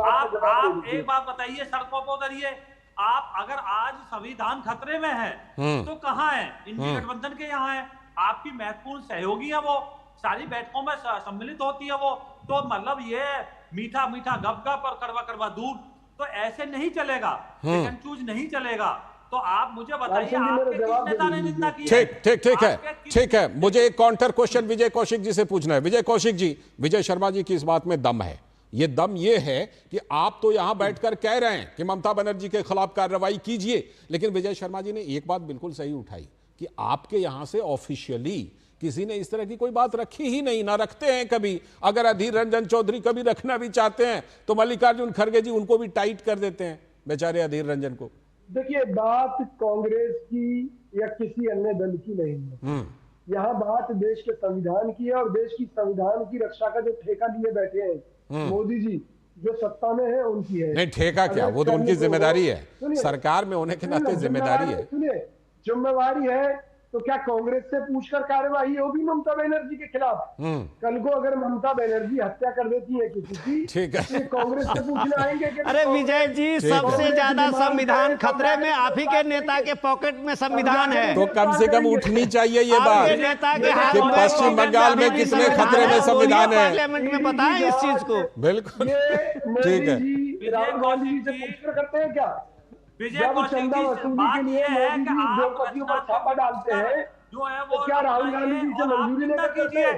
आप एक बात बताइए, सड़कों पर उतरिए। आप अगर आज संविधान खतरे में है तो कहाँ है? इंडी गठबंधन के यहाँ है, आपकी महत्वपूर्ण सहयोगी है, वो सारी बैठकों में सम्मिलित होती है वो। तो मतलब ये मीठा मीठा गप और कड़वा कड़वा दूध, तो ऐसे नहीं चलेगा, चूज नहीं चलेगा। तो आप मुझे बताइए, आपके किस नेता ने निंदा की? ठीक है, मुझे एक काउंटर क्वेश्चन विजय कौशिक जी से पूछना है। विजय कौशिक जी, विजय शर्मा जी की इस बात में दम है। ये दम ये है कि आप तो यहां बैठकर कह रहे हैं कि ममता बनर्जी के खिलाफ कार्रवाई कीजिए, लेकिन विजय शर्मा जी ने एक बात बिल्कुल सही उठाई कि आपके यहां से ऑफिशियली किसी ने इस तरह की कोई बात रखी ही नहीं, ना रखते हैं कभी। अगर अधीर रंजन चौधरी कभी रखना भी चाहते हैं तो मल्लिकार्जुन खड़गे जी उनको भी टाइट कर देते हैं, बेचारे अधीर रंजन को। देखिए, बात कांग्रेस की या किसी अन्य दल की नहीं है, यहाँ बात देश के संविधान की है, और देश की संविधान की रक्षा का जो ठेका लिए बैठे हैं मोदी जी, जो सत्ता में है उनकी है। नहीं, ठेका क्या, वो तो उनकी जिम्मेदारी है, सरकार में होने के नाते जिम्मेदारी है। सुनिए, जिम्मेवारी है तो क्या कांग्रेस से पूछकर कार्रवाई होगी ममता बनर्जी के खिलाफ? कल को अगर ममता बनर्जी हत्या कर देती है किसी की, ठीक है, कांग्रेस से पूछने आएंगे कि अरे विजय जी, सबसे ज्यादा संविधान खतरे में आप ही के नेता के पॉकेट में संविधान है, तो कम से कम उठनी चाहिए ये बात कि पश्चिम बंगाल में कितने खतरे में संविधान है। पार्लियामेंट में बताएं इस चीज को। बिल्कुल ठीक है। राहुल गांधी जी से पूछकर करते हैं क्या? विजय कौशिक जी से बात ये है कि आप पर छापा डालते हैं जो है वो, क्या राहुल गांधी जी से मंजूरी नहीं कीजिए?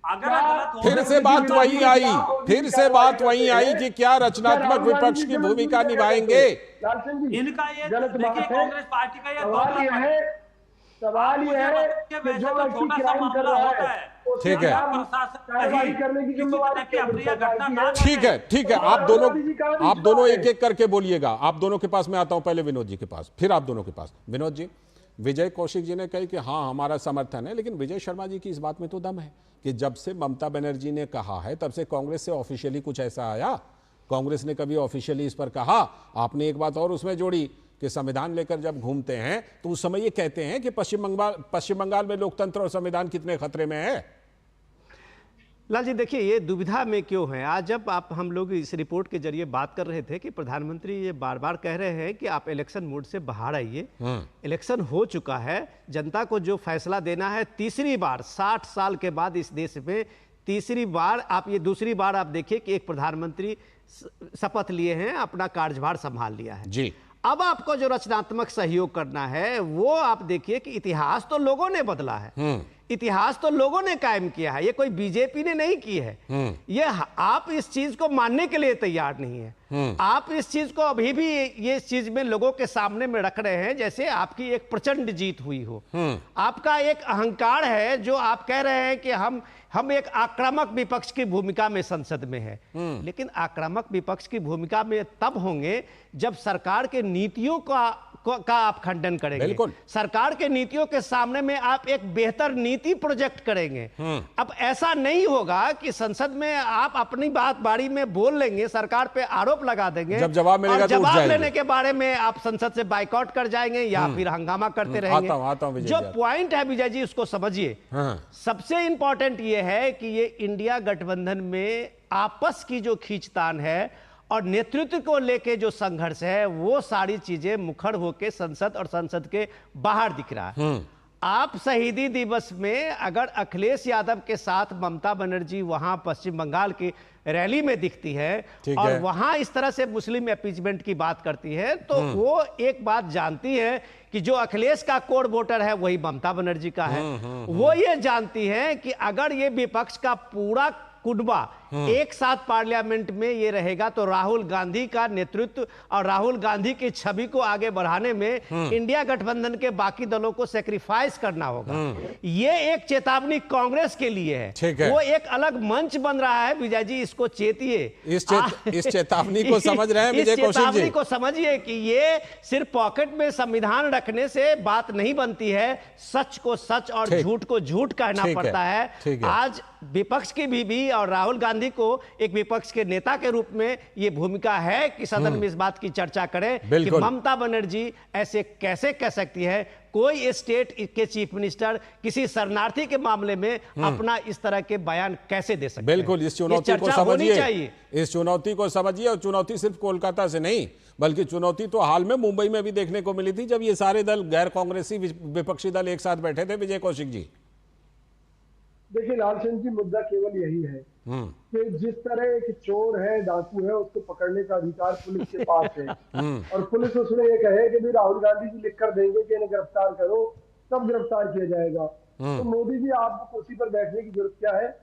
अगर गलत हो, फिर से बात वही आई कि क्या रचनात्मक विपक्ष की भूमिका निभाएंगे। इनका ये देखिए, कांग्रेस पार्टी का ये सवाल ये है कि जो व्यक्ति क्राइम कर रहा है, ठीक है, कार्रवाई करने की जिम्मेदारी ठीक है, आप दोनों एक एक करके बोलिएगा। आप दोनों के पास मैं आता हूं, पहले विनोद जी के पास, फिर आप दोनों के पास। विनोद जी, विजय कौशिक जी ने कही कि हाँ हमारा समर्थन है, लेकिन विजय शर्मा जी की इस बात में तो दम है कि जब से ममता बनर्जी ने कहा है तब से कांग्रेस से ऑफिशियली कुछ ऐसा आया? कांग्रेस ने कभी ऑफिशियली इस पर कहा? आपने एक बात और उसमें जोड़ी कि संविधान लेकर जब घूमते हैं तो उस समय ये कहते हैं कि पश्चिम बंगाल में लोकतंत्र और संविधान कितने खतरे में है। लाल जी देखिए, ये दुविधा में क्यों है? आज जब हम लोग इस रिपोर्ट के जरिए बात कर रहे थे कि प्रधानमंत्री ये बार बार कह रहे हैं कि आप इलेक्शन मोड से बाहर आइए, इलेक्शन हो चुका है, जनता को जो फैसला देना है, तीसरी बार 60 साल के बाद इस देश में दूसरी बार आप देखिए कि एक प्रधानमंत्री शपथ लिए हैं, अपना कार्यभार संभाल लिया है जी। अब आपको जो रचनात्मक सहयोग करना है वो आप देखिए कि इतिहास तो लोगों ने बदला है, इतिहास तो लोगों ने कायम किया है, ये कोई बीजेपी ने नहीं की है। ये आप इस चीज को मानने के लिए तैयार नहीं है। आप इस चीज को अभी भी ये चीज में लोगों के सामने में रख रहे हैं जैसे आपकी एक प्रचंड जीत हुई हो। आपका एक अहंकार है जो आप कह रहे हैं कि हम एक आक्रामक विपक्ष की भूमिका में संसद में है, लेकिन आक्रामक विपक्ष की भूमिका में तब होंगे जब सरकार के नीतियों का आप खंडन करेंगे। बिल्कुल। सरकार के नीतियों के सामने में आप एक बेहतर नीति प्रोजेक्ट करेंगे। अब ऐसा नहीं होगा कि संसद में आप अपनी बात बारी में बोल लेंगे, सरकार पे आरोप लगा देंगे, जब जवाब मिलेगा और तो उठ जवाब जाएंगे। लेने के बारे में आप संसद से बाइकआउट कर जाएंगे या फिर हंगामा करते रहेंगे। आता हूं विजय जो जी। पॉइंट है विजय जी उसको समझिए। सबसे इंपॉर्टेंट ये है कि ये इंडिया गठबंधन में आपस की जो खींचतान है और नेतृत्व को लेके जो संघर्ष है वो सारी चीजें मुखर होके संसद और संसद के बाहर दिख रहा है। आप शहीदी दिवस में अगर अखिलेश यादव के साथ ममता बनर्जी वहां पश्चिम बंगाल की रैली में दिखती है और वहां इस तरह से मुस्लिम अपीजमेंट की बात करती है तो वो एक बात जानती है कि जो अखिलेश का कोर वोटर है वही ममता बनर्जी का है। वो ये जानती है कि अगर ये विपक्ष का पूरा कुनबा एक साथ पार्लियामेंट में ये रहेगा तो राहुल गांधी का नेतृत्व और राहुल गांधी की छवि को आगे बढ़ाने में इंडिया गठबंधन के बाकी दलों को सेक्रीफाइस करना होगा। ये एक चेतावनी कांग्रेस के लिए है। वो एक अलग मंच बन रहा है विजय जी, इसको चेतिए। इस चेतावनी को समझ रहे हैं विजय कौशिक जी? चेतावनी को समझिए कि ये सिर्फ पॉकेट में संविधान रखने से बात नहीं बनती है, सच को सच और झूठ को झूठ कहना पड़ता है। आज विपक्ष की भी और राहुल गांधी को एक विपक्ष के नेता के रूप में यह भूमिका है कि सदन में इस बात की चर्चा करें कि ममता बनर्जी ऐसे कैसे कह सकती है कोई स्टेट के चीफ मिनिस्टर किसी शरणार्थी के मामले में अपना इस तरह के बयान कैसे दे सकते हैं। बिल्कुल, इस चुनौती को समझिए, इस चुनौती को समझिए। और चुनौती सिर्फ कोलकाता से नहीं बल्कि चुनौती तो हाल में मुंबई में भी देखने को मिली थी जब ये सारे दल गैर कांग्रेसी विपक्षी दल एक साथ बैठे थे। विजय कौशिक जी देखिए लालचंद जी, मुद्दा केवल यही है कि जिस तरह एक चोर है, डाकू है, उसको पकड़ने का अधिकार पुलिस के पास है और पुलिस उसमें ये कहे कि भी राहुल गांधी जी लिख कर देंगे कि इन्हें गिरफ्तार करो, तब गिरफ्तार किया जाएगा। तो मोदी जी आपको कुर्सी पर बैठने की जरूरत क्या है?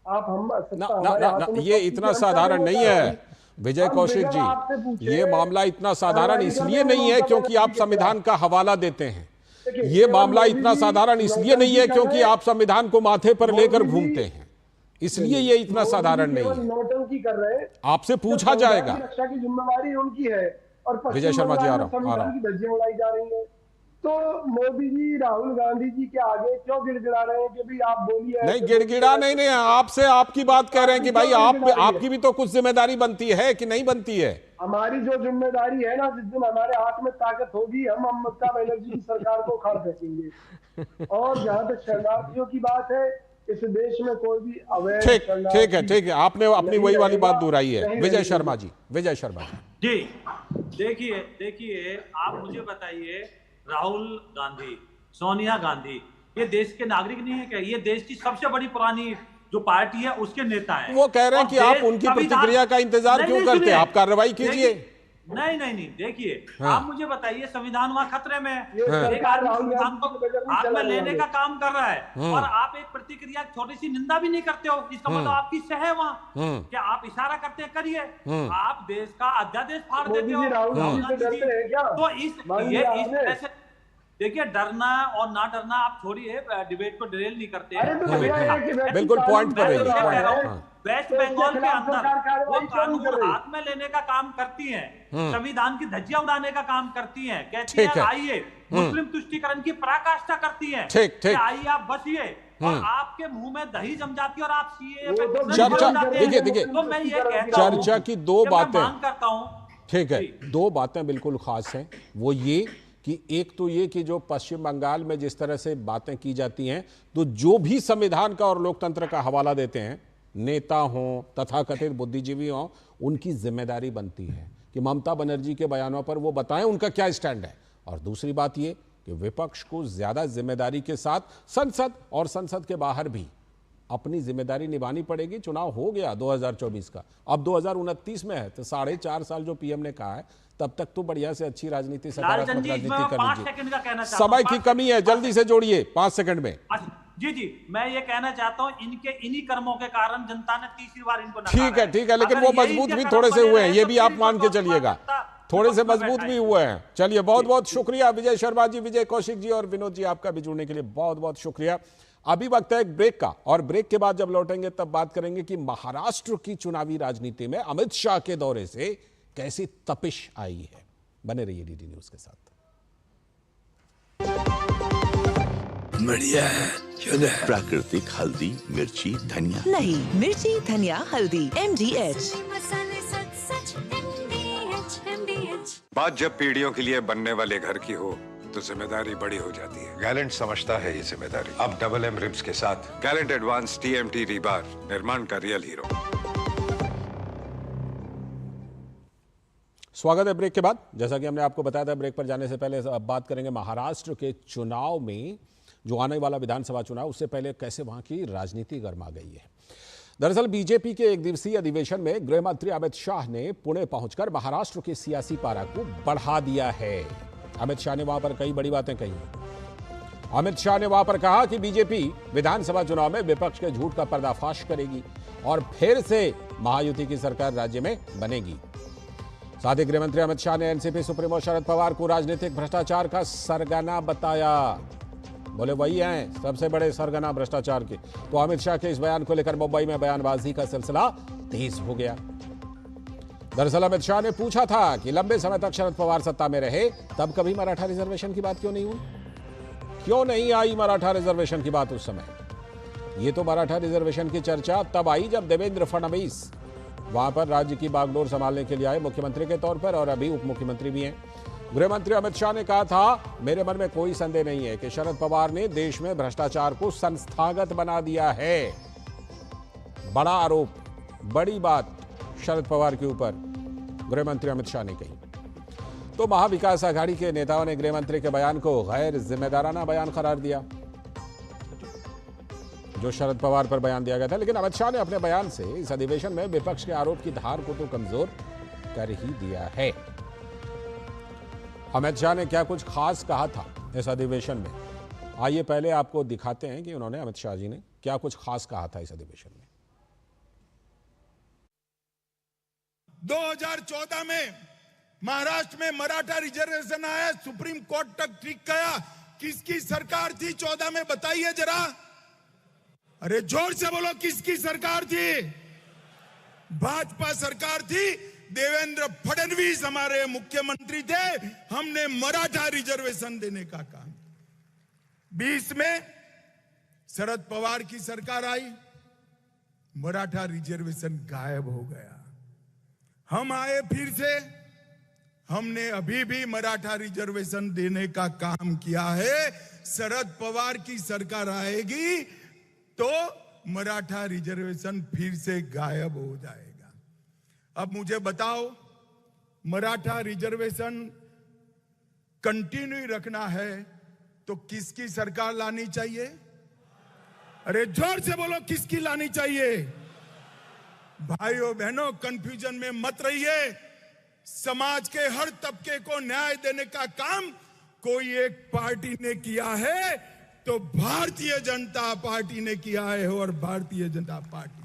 आप हम ये इतना साधारण नहीं है विजय कौशिक जी। ये मामला इतना साधारण इसलिए नहीं है क्योंकि आप संविधान का हवाला देते हैं। ये मामला इतना साधारण इसलिए नहीं है क्योंकि आप संविधान को माथे पर लेकर घूमते हैं, इसलिए ये इतना साधारण नहीं है। नौटंकी कर रहे हैं, आपसे पूछा जाएगा। रक्षा की जिम्मेवारी उनकी है और विजय शर्मा जी आ रहा संविधान की धज्जियां उड़ाई जा रही है। तो मोदी जी राहुल गांधी जी के आगे क्यों गिड़गिड़ा रहे हैं कि भी आप बोलिए? नहीं गिड़गिड़ा नहीं, आपसे आपकी बात कह रहे हैं कि भाई आपकी भी तो कुछ जिम्मेदारी बनती है कि नहीं बनती है? हमारी जो जिम्मेदारी है ना, जिस दिन हमारे हाथ में ताकत होगी हम ममता बनर्जी की सरकार को उखाड़ फेंकेंगे। और जहां तक शरणार्थियों की बात है, इस देश में कोई भी अवैध ठीक है, आपने अपनी वही वाली बात दोहराई है। विजय शर्मा जी जी देखिए आप मुझे बताइए, राहुल गांधी, सोनिया गांधी ये देश के नागरिक नहीं है क्या? ये देश की सबसे बड़ी पुरानी जो पार्टी है उसके नेता हैं। वो कह रहे हैं कि आप उनकी प्रतिक्रिया का इंतजार क्यों करते हैं? आप कार्रवाई कीजिए। नहीं देखिए, आप मुझे बताइए, संविधान वहां खतरे में है, एक आदमी संविधान को हाथ में लेने का काम कर रहा है और आप एक प्रतिक्रिया, छोटी सी निंदा भी नहीं करते हो। इसका मतलब आपकी सह है वहां, क्या आप इशारा करते हैं करिए, आप देश का अध्यादेश फाड़ देते हो। तो इस तरह से देखिए, डरना और ना डरना आप छोड़िए, डिबेट को डिरेल नहीं करते। बिल्कुल पॉइंट पर रहिए। वेस्ट बंगाल के अंदर वो कानून हाथ में लेने का काम करती हैं, संविधान की धज्जियां उड़ाने का काम करती हैं, कहती हैं आइए, मुस्लिम तुष्टीकरण की पराकाष्ठा करती हैं कि आइए आप बसिए, और आपके मुंह में दही जम जाती है और आप सीए देखिए तो मैं ये कहता हूं, चर्चा की दो बातें करता हूं। ठीक है, दो बातें बिल्कुल खास हैं। वो ये कि एक तो ये कि जो पश्चिम बंगाल में जिस तरह से बातें की जाती हैं, तो जो भी संविधान का और लोकतंत्र का हवाला देते हैं, नेता हों तथाकथित बुद्धिजीवी हों, उनकी जिम्मेदारी बनती है कि ममता बनर्जी के बयानों पर वो बताएं उनका क्या स्टैंड है। और दूसरी बात ये कि विपक्ष को ज्यादा जिम्मेदारी के साथ संसद और संसद के बाहर भी अपनी जिम्मेदारी निभानी पड़ेगी। चुनाव हो गया 2024 का, अब 2029 में है, तो 4.5 साल जो पीएम ने कहा है तब तक तो बढ़िया से अच्छी राजनीति, सकारात्मक राजनीति कर लीजिए। समय की कमी है, जल्दी से जोड़िए 5 सेकंड में। जी मैं ये कहना चाहता हूँ, इन्हीं कर्मों के कारण जनता ने तीसरी बार इनको ठीक है, लेकिन वो मजबूत भी थोड़े से हुए हैं, ये भी आप मान के चलिएगा, थोड़े से मजबूत भी हुए हैं। चलिए, बहुत बहुत शुक्रिया विजय शर्मा जी, विजय कौशिक जी और विनोद जी, आपका भी जुड़ने के लिए बहुत बहुत शुक्रिया। अभी वक्त है एक ब्रेक का, और ब्रेक के बाद जब लौटेंगे तब बात करेंगे कि महाराष्ट्र की चुनावी राजनीति में अमित शाह के दौरे से कैसी तपिश आई है। बने रहिए डीडी न्यूज के साथ। बढ़िया है, शुद्ध है। प्राकृतिक हल्दी, मिर्ची, धनिया नहीं, मिर्ची, धनिया, हल्दी, MDH। बात जब पीढ़ियों के लिए बनने वाले घर की हो तो जिम्मेदारी बड़ी हो जाती है। गैलेंट समझता है ये जिम्मेदारी। अब डबल M रिब्स के साथ गैलेंट एडवांस TMT रीबार, निर्माण का रियल हीरो। स्वागत है ब्रेक के बाद। जैसा कि हमने आपको बताया था, ब्रेक पर जाने से पहले अब बात करेंगे महाराष्ट्र के चुनाव में, जो आने वाला विधानसभा चुनाव, उससे पहले कैसे वहां की राजनीति गर्मा गई है। दरअसल बीजेपी के एक दिवसीय अधिवेशन में गृह मंत्री अमित शाह ने पुणे पहुंचकर महाराष्ट्र की सियासी पारा को बढ़ा दिया है। अमित शाह ने वहां पर कई बड़ी बातें कही। अमित शाह ने वहां पर कहा कि बीजेपी विधानसभा चुनाव में विपक्ष के झूठ का पर्दाफाश करेगी और फिर से महायुति की सरकार राज्य में बनेगी। साथ ही गृह मंत्री अमित शाह ने एनसीपी सुप्रीमो शरद पवार को राजनीतिक भ्रष्टाचार का सरगना बताया। बोले वही हैं सबसे बड़े सरगना भ्रष्टाचार के। तो अमित शाह के इस बयान को लेकर मुंबई में बयानबाजी का सिलसिला तेज हो गया। दरअसल अमित शाह ने पूछा था कि लंबे समय तक शरद पवार सत्ता में रहे, तब कभी मराठा रिजर्वेशन की बात क्यों नहीं हुई, क्यों नहीं आई मराठा रिजर्वेशन की बात उस समय। ये तो मराठा रिजर्वेशन की चर्चा तब आई जब देवेंद्र फडणवीस वहां पर राज्य की बागडोर संभालने के लिए आए मुख्यमंत्री के तौर पर, और अभी उप मुख्यमंत्री भी हैं। गृह मंत्री अमित शाह ने कहा था, मेरे मन में कोई संदेह नहीं है कि शरद पवार ने देश में भ्रष्टाचार को संस्थागत बना दिया है। बड़ा आरोप, बड़ी बात शरद पवार के ऊपर गृह मंत्री अमित शाह ने कही। तो महाविकास आघाड़ी के नेताओं ने गृह मंत्री के बयान को गैर जिम्मेदाराना बयान करार दिया, जो शरद पवार पर बयान दिया गया था। लेकिन अमित शाह ने अपने बयान से इस अधिवेशन में विपक्ष के आरोप की धार को तो कमजोर कर ही दिया है। अमित शाह ने क्या कुछ खास कहा था इस अधिवेशन में, आइए पहले आपको दिखाते हैं कि उन्होंने, अमित शाह जी ने क्या कुछ खास कहा था इस अधिवेशन में। 2014 में महाराष्ट्र में मराठा रिजर्वेशन आया, सुप्रीम कोर्ट तक ठीक गया। किसकी सरकार थी 14 में, बताइए जरा, अरे जोर से बोलो, किसकी सरकार थी? भाजपा सरकार थी। देवेंद्र फडणवीस हमारे मुख्यमंत्री थे। हमने मराठा रिजर्वेशन देने का काम। 20 में शरद पवार की सरकार आई, मराठा रिजर्वेशन गायब हो गया। हम आए फिर से, हमने अभी भी मराठा रिजर्वेशन देने का काम किया है। शरद पवार की सरकार आएगी तो मराठा रिजर्वेशन फिर से गायब हो जाएगा। अब मुझे बताओ, मराठा रिजर्वेशन कंटिन्यू रखना है तो किसकी सरकार लानी चाहिए? अरे जोर से बोलो, किसकी लानी चाहिए? भाइयों बहनों, कंफ्यूजन में मत रहिए। समाज के हर तबके को न्याय देने का काम कोई एक पार्टी ने किया है तो भारतीय जनता पार्टी ने किया है, और भारतीय जनता पार्टी।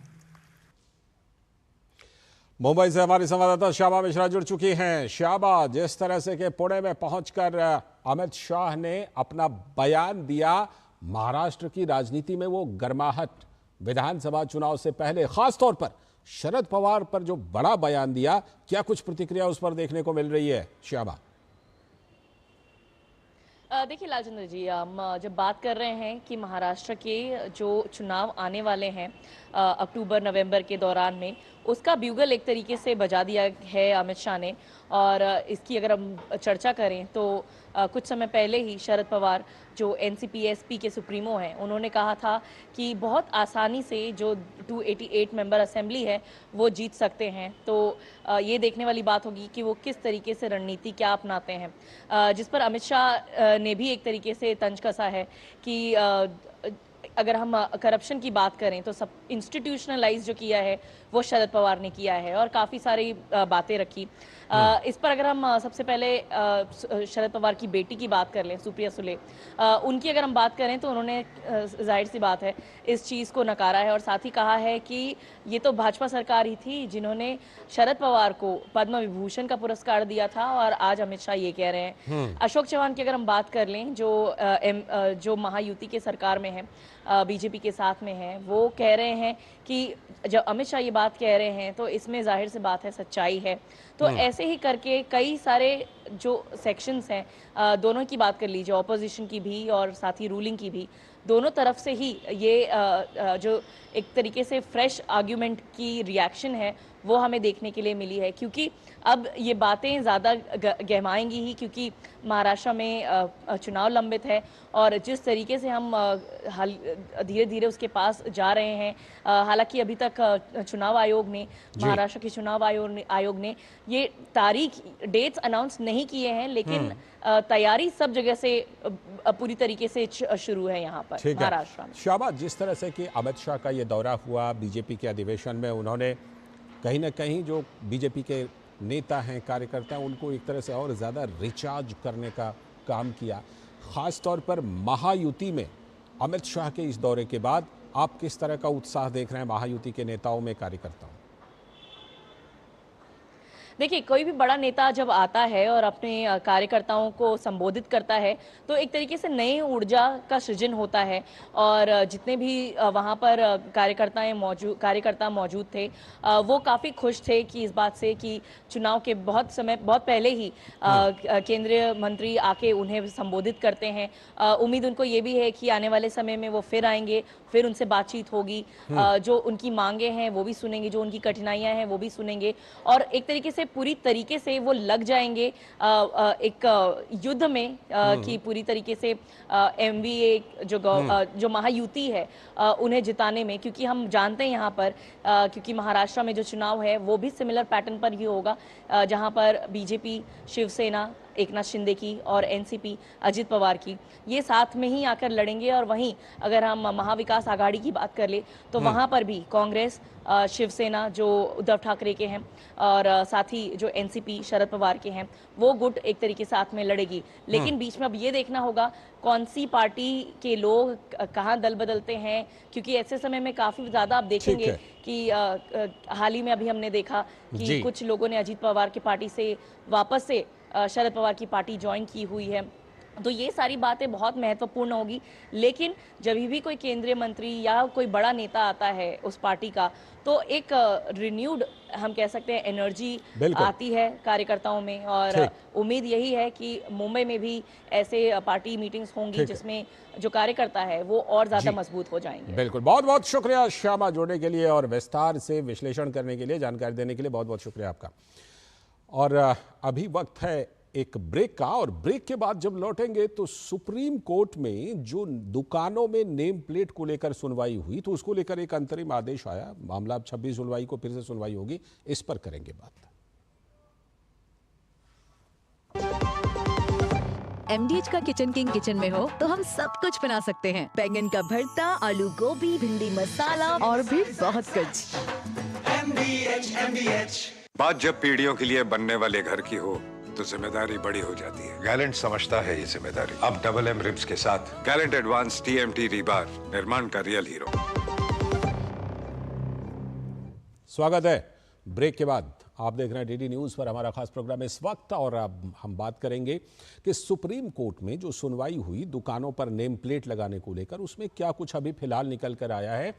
मुंबई से हमारी संवाददाता श्यामा मिश्रा जुड़ चुकी हैं। श्यामा, जिस तरह से कि पुणे में पहुंचकर अमित शाह ने अपना बयान दिया, महाराष्ट्र की राजनीति में वो गर्माहट, विधानसभा चुनाव से पहले खासतौर पर शरद पवार पर जो बड़ा बयान दिया, क्या कुछ प्रतिक्रिया उस पर देखने को मिल रही है श्यामा? देखिए लालचंद्र जी, हम जब बात कर रहे हैं कि महाराष्ट्र के जो चुनाव आने वाले हैं अक्टूबर नवंबर के दौरान में, उसका ब्यूगल एक तरीके से बजा दिया है अमित शाह ने। और इसकी अगर हम चर्चा करें तो कुछ समय पहले ही शरद पवार, जो एनसीपी-एसपी के सुप्रीमो हैं, उन्होंने कहा था कि बहुत आसानी से जो 288 मेंबर असेंबली है वो जीत सकते हैं। तो ये देखने वाली बात होगी कि वो किस तरीके से रणनीति क्या अपनाते हैं, जिस पर अमित शाह ने भी एक तरीके से तंज कसा है कि अगर हम करप्शन की बात करें तो सब इंस्टीट्यूशनलाइज जो किया है वो शरद पवार ने किया है और काफ़ी सारी बातें रखी। इस पर अगर हम सबसे पहले शरद पवार की बेटी की बात कर लें, सुप्रिया सुले, उनकी अगर हम बात करें तो उन्होंने जाहिर सी बात है इस चीज़ को नकारा है और साथ ही कहा है कि ये तो भाजपा सरकार ही थी जिन्होंने शरद पवार को पद्म विभूषण का पुरस्कार दिया था और आज अमित शाह ये कह रहे हैं। अशोक चौहान की अगर हम बात कर लें जो महायुति के सरकार में है, बीजेपी के साथ में है, वो कह रहे हैं कि जब अमित शाह ये बात कह रहे हैं तो इसमें जाहिर सी बात है सच्चाई है। तो ऐसे ही करके कई सारे जो सेक्शंस हैं, दोनों की बात कर लीजिए, ऑपोजिशन की भी और साथ ही रूलिंग की भी, दोनों तरफ से ही ये जो एक तरीके से फ्रेश आर्ग्यूमेंट की रिएक्शन है वो हमें देखने के लिए मिली है, क्योंकि अब ये बातें ज़्यादा गहमाएंगी ही, क्योंकि महाराष्ट्र में चुनाव लंबित है और जिस तरीके से हम धीरे धीरे उसके पास जा रहे हैं, हालांकि अभी तक चुनाव आयोग ने, महाराष्ट्र के चुनाव आयोग ने ये तारीख, डेट्स अनाउंस नहीं किए हैं, लेकिन तैयारी सब जगह से पूरी तरीके से शुरू है यहाँ पर महाराष्ट्र में। शाबाश, जिस तरह से कि अमित शाह का ये दौरा हुआ बीजेपी के अधिवेशन में, उन्होंने कहीं ना कहीं जो बीजेपी के नेता हैं, कार्यकर्ता हैं, उनको एक तरह से और ज़्यादा रिचार्ज करने का काम किया। ख़ास तौर पर महायुति में अमित शाह के इस दौरे के बाद आप किस तरह का उत्साह देख रहे हैं महायुति के नेताओं में, कार्यकर्ताओं? देखिए, कोई भी बड़ा नेता जब आता है और अपने कार्यकर्ताओं को संबोधित करता है तो एक तरीके से नई ऊर्जा का सृजन होता है और जितने भी वहाँ पर कार्यकर्ता मौजूद थे वो काफ़ी खुश थे कि इस बात से कि चुनाव के बहुत पहले ही केंद्रीय मंत्री आके उन्हें संबोधित करते हैं। उम्मीद उनको ये भी है कि आने वाले समय में वो फिर आएंगे, फिर उनसे बातचीत होगी, जो उनकी मांगे हैं वो भी सुनेंगे, जो उनकी कठिनाइयाँ हैं वो भी सुनेंगे और एक तरीके से पूरी तरीके से वो लग जाएंगे एक युद्ध में कि पूरी तरीके से MVA जो महायुति है उन्हें जिताने में, क्योंकि हम जानते हैं यहाँ पर क्योंकि महाराष्ट्र में जो चुनाव है वो भी सिमिलर पैटर्न पर ही होगा, जहाँ पर बीजेपी, शिवसेना, एकनाथ शिंदे की और NCP अजित पवार की, ये साथ में ही आकर लड़ेंगे। और वहीं अगर हम महाविकास आघाड़ी की बात कर ले तो वहाँ पर भी कांग्रेस, शिवसेना जो उद्धव ठाकरे के हैं और साथ ही जो NCP शरद पवार के हैं, वो गुट एक तरीके साथ में लड़ेगी। लेकिन बीच में अब ये देखना होगा कौन सी पार्टी के लोग कहाँ दल बदलते हैं, क्योंकि ऐसे समय में काफ़ी ज़्यादा आप देखेंगे कि हाल ही में अभी हमने देखा कि कुछ लोगों ने अजित पवार की पार्टी से वापस से शरद पवार की पार्टी ज्वाइन की हुई है। तो ये सारी बातें बहुत महत्वपूर्ण होगी। लेकिन जब भी कोई केंद्रीय मंत्री या कोई बड़ा नेता आता है उस पार्टी का, तो एक रिन्यूड हम कह सकते हैं एनर्जी आती है कार्यकर्ताओं में और उम्मीद यही है कि मुंबई में भी ऐसे पार्टी मीटिंग्स होंगी जिसमें जो कार्यकर्ता है वो और ज़्यादा मजबूत हो जाएंगे। बिल्कुल, बहुत बहुत शुक्रिया श्यामा जोड़ने के लिए और विस्तार से विश्लेषण करने के लिए, जानकारी देने के लिए बहुत बहुत शुक्रिया आपका। और अभी वक्त है एक ब्रेक का और ब्रेक के बाद जब लौटेंगे तो सुप्रीम कोर्ट में जो दुकानों में नेम प्लेट को लेकर सुनवाई हुई तो उसको लेकर एक अंतरिम आदेश आया। मामला अब 26 जुलाई को फिर से सुनवाई होगी, इस पर करेंगे बात। MDH का किचन किंग किचन में हो तो हम सब कुछ बना सकते हैं। बैंगन का भरता, आलू गोभी, भिंडी मसाला और भी बहुत कुछ। MDH। बात जब पीढ़ियों के लिए बनने वाले घर की हो तो जिम्मेदारी बड़ी हो जाती है। गैलेंट समझता है ये जिम्मेदारी। अब MM रिब्स के साथ गैलेंट एडवांस TMT रीबार, निर्माण का रियल हीरो। स्वागत है ब्रेक के बाद। आप देख रहे हैं DD न्यूज़ पर हमारा खास प्रोग्राम इस वक्त और अब हम बात करेंगे कि सुप्रीम कोर्ट में जो सुनवाई हुई दुकानों पर नेम प्लेट लगाने को लेकर, उसमें क्या कुछ अभी फिलहाल निकल कर आया है।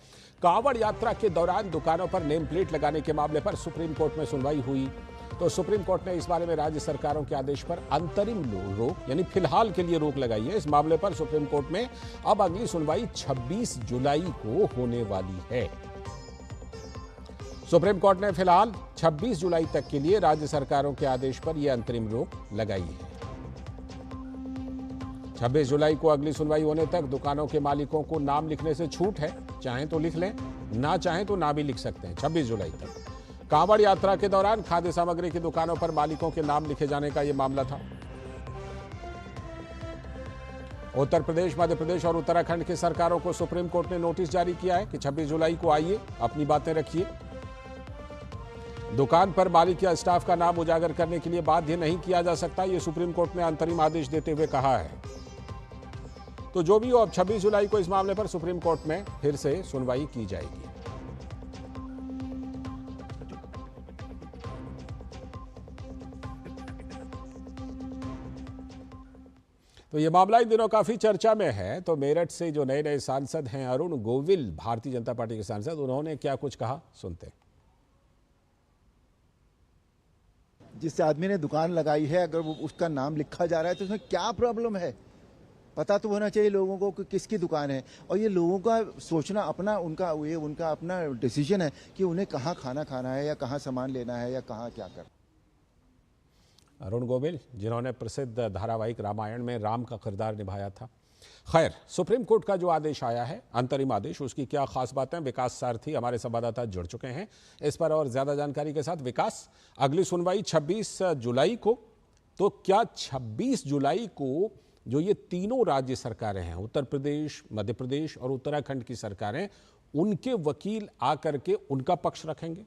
कांवड़ यात्रा के दौरान दुकानों पर नेम प्लेट लगाने के मामले पर सुप्रीम कोर्ट में सुनवाई हुई तो सुप्रीम कोर्ट ने इस बारे में राज्य सरकारों के आदेश पर अंतरिम रोक यानी फिलहाल के लिए रोक लगाई है। इस मामले पर सुप्रीम कोर्ट में अब अगली सुनवाई 26 जुलाई को होने वाली है। सुप्रीम कोर्ट ने फिलहाल 26 जुलाई तक के लिए राज्य सरकारों के आदेश पर यह अंतरिम रोक लगाई है। 26 जुलाई को अगली सुनवाई होने तक दुकानों के मालिकों को नाम लिखने से छूट है, चाहें तो लिख लें, ना चाहें तो ना भी लिख सकते हैं। 26 जुलाई तक कांवड़ यात्रा के दौरान खाद्य सामग्री की दुकानों पर मालिकों के नाम लिखे जाने का यह मामला था। उत्तर प्रदेश, मध्य प्रदेश और उत्तराखंड की सरकारों को सुप्रीम कोर्ट ने नोटिस जारी किया है कि 26 जुलाई को आइए, अपनी बातें रखिए। दुकान पर मालिक या स्टाफ का नाम उजागर करने के लिए बाध्य नहीं किया जा सकता, यह सुप्रीम कोर्ट ने अंतरिम आदेश देते हुए कहा है। तो जो भी हो, अब 26 जुलाई को इस मामले पर सुप्रीम कोर्ट में फिर से सुनवाई की जाएगी। तो ये मामला इन दिनों काफी चर्चा में है। तो मेरठ से जो नए नए सांसद हैं अरुण गोविल, भारतीय जनता पार्टी के सांसद, उन्होंने क्या कुछ कहा, सुनते हैं। जिस आदमी ने दुकान लगाई है, अगर वो उसका नाम लिखा जा रहा है तो उसमें क्या प्रॉब्लम है? पता तो होना चाहिए लोगों को कि किसकी दुकान है। और ये लोगों का सोचना अपना, उनका अपना डिसीजन है कि उन्हें कहाँ खाना खाना है या कहाँ सामान लेना है या कहाँ क्या करना। अरुण गोविल, जिन्होंने प्रसिद्ध धारावाहिक रामायण में राम का किरदार निभाया था। खैर, सुप्रीम कोर्ट का जो आदेश आया है, अंतरिम आदेश, उसकी क्या खास बातें, विकास सारथी हमारे संवाददाता जुड़ चुके हैं इस पर और ज्यादा जानकारी के साथ। विकास, अगली सुनवाई 26 जुलाई को, तो क्या 26 जुलाई को जो ये तीनों राज्य सरकारें हैं, उत्तर प्रदेश, मध्य प्रदेश और उत्तराखंड की सरकारें, उनके वकील आकर के उनका पक्ष रखेंगे?